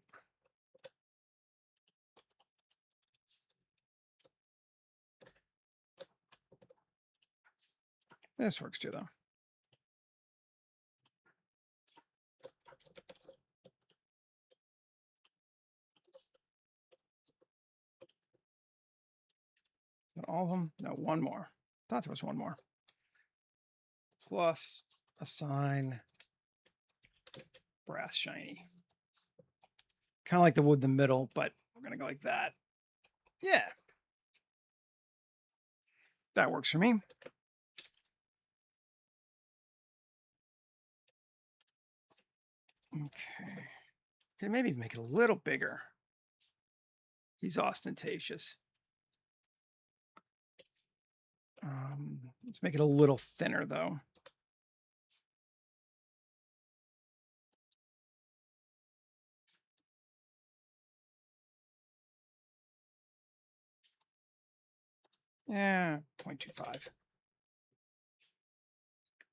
This works too, though. Is that all of them? No, one more. Thought there was one more. Plus assign brass shiny. Kind of like the wood in the middle, but we're going to go like that. Yeah. That works for me. Okay. Okay, maybe make it a little bigger. He's ostentatious. Let's make it a little thinner, though. Yeah, 0.25.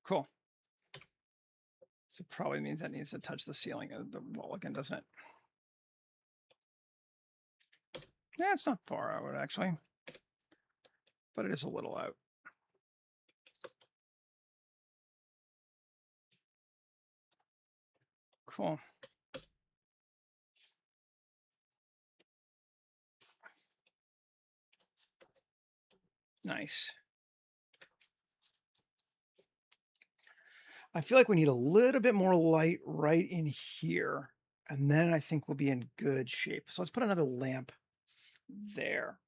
Cool. So it probably means that needs to touch the ceiling of the wall again, doesn't it? Yeah, it's not far out, actually. But it is a little out. Cool. Nice. I feel like we need a little bit more light right in here, and then I think we'll be in good shape. So let's put another lamp there.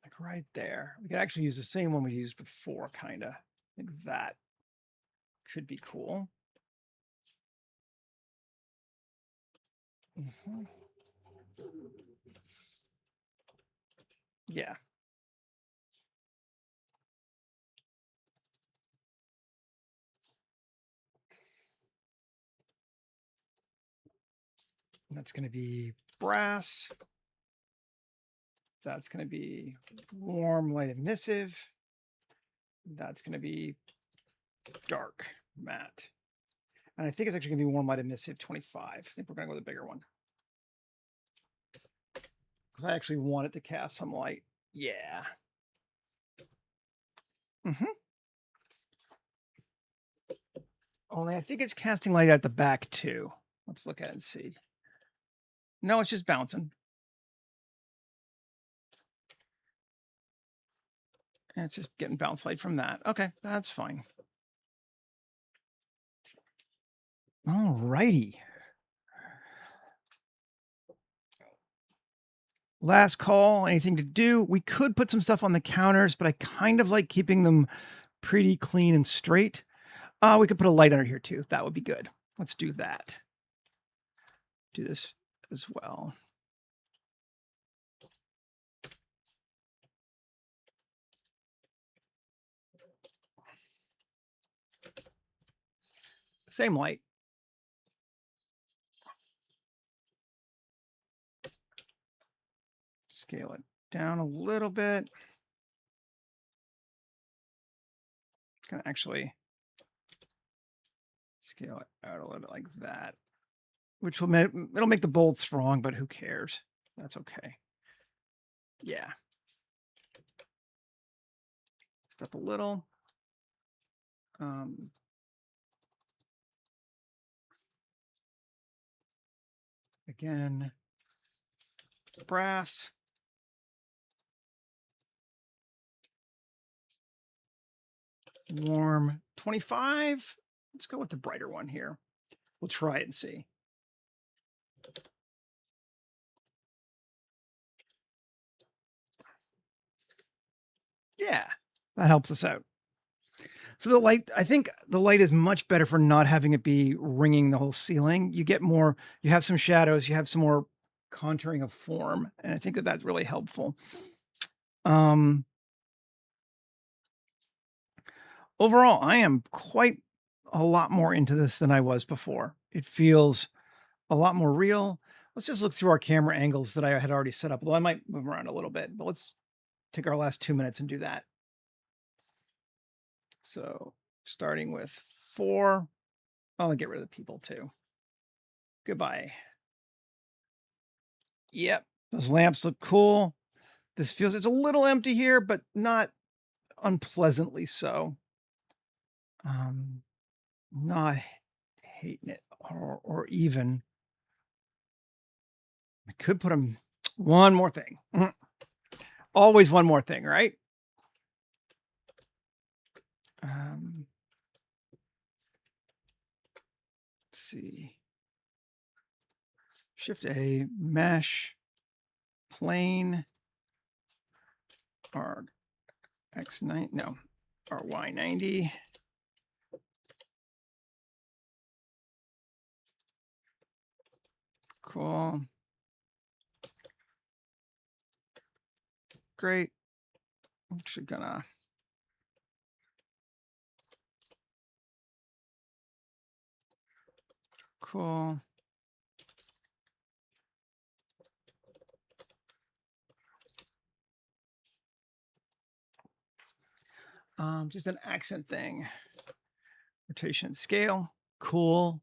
Like right there. We could actually use the same one we used before, kind of. I think that could be cool. Yeah. That's going to be brass. That's going to be warm, light, emissive. That's going to be dark, matte. And I think it's actually going to be warm, light, emissive 25. I think we're going to go with a bigger one. Because I actually want it to cast some light. Yeah. Only I think it's casting light at the back too. Let's look at it and see. No, it's just bouncing. And it's just getting bounce light from that. Okay, that's fine. All righty. Last call, anything to do? We could put some stuff on the counters, but I kind of like keeping them pretty clean and straight. We could put a light under here too. That would be good. Let's do that. Do this as well. Same light. Scale it down a little bit. Gonna actually scale it out a little bit like that, which will it'll make the bolts wrong, but who cares? That's okay. Yeah. Step a little. Again, brass. Warm 25. Let's go with the brighter one here. We'll try it and see. Yeah, that helps us out. So the light, I think the light is much better for not having it be ringing the whole ceiling. You get more, you have some shadows, you have some more contouring of form, and I think that that's really helpful. Overall, I am quite a lot more into this than I was before. It feels a lot more real. Let's just look through our camera angles that I had already set up, although I might move around a little bit, but let's take our last 2 minutes and do that. So starting with 4, I'll get rid of the people too. Goodbye. Yep, those lamps look cool. This feels, it's a little empty here, but not unpleasantly so. Not hating it, or even I could put them one more thing. Always one more thing, right? Let's see. Shift A, mesh, plane, RX9, no, RY90. Cool. Great. I'm actually gonna cool. Just an accent thing. Rotation scale, cool.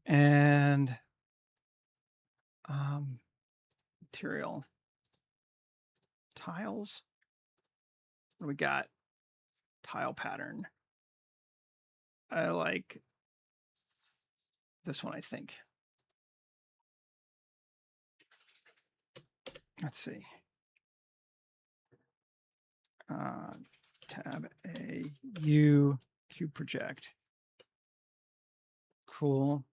And material tiles. What do we got? Tile pattern. I like this one, I think. Let's see. Tab A, U, Cube Project. Cool.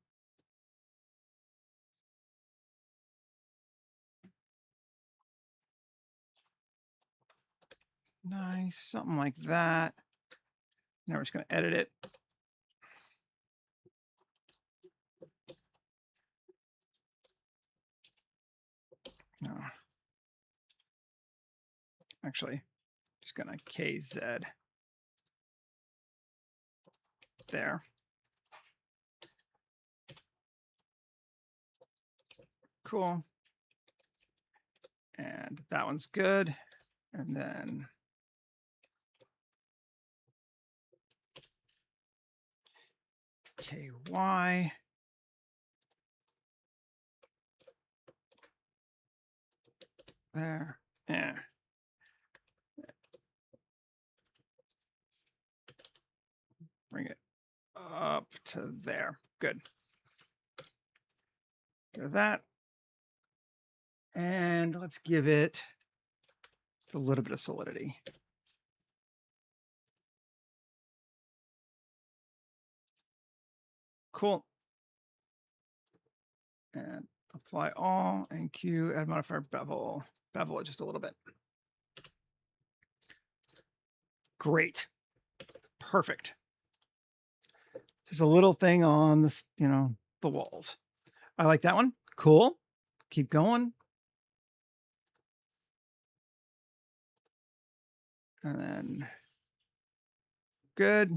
Nice, something like that. Now we're just going to edit it. No. Actually, just going to KZ. There. Cool. And that one's good. And then KY. There. Yeah. Bring it up to there. Good. Go to that. And let's give it a little bit of solidity. Cool. and apply all and Q, add modifier bevel it just a little bit. Great. Perfect. Just a little thing on this, the walls. I like that one. Cool. Keep going. And then good.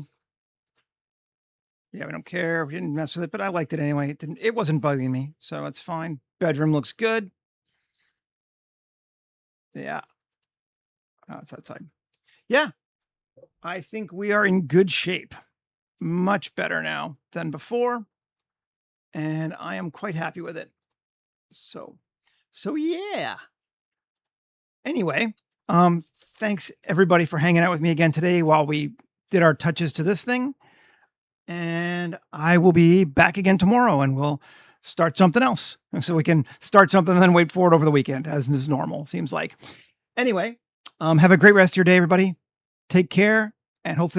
Yeah, we don't care. We didn't mess with it, but I liked it anyway. It wasn't bugging me, so it's fine. Bedroom looks good. Yeah. Oh, it's outside. Yeah. I think we are in good shape. Much better now than before. And I am quite happy with it. So yeah. Anyway, thanks everybody for hanging out with me again today while we did our touches to this thing. And I will be back again tomorrow and we'll start something else. So we can start something and then wait for it over the weekend, as is normal, seems like. Anyway, have a great rest of your day, everybody. Take care and hopefully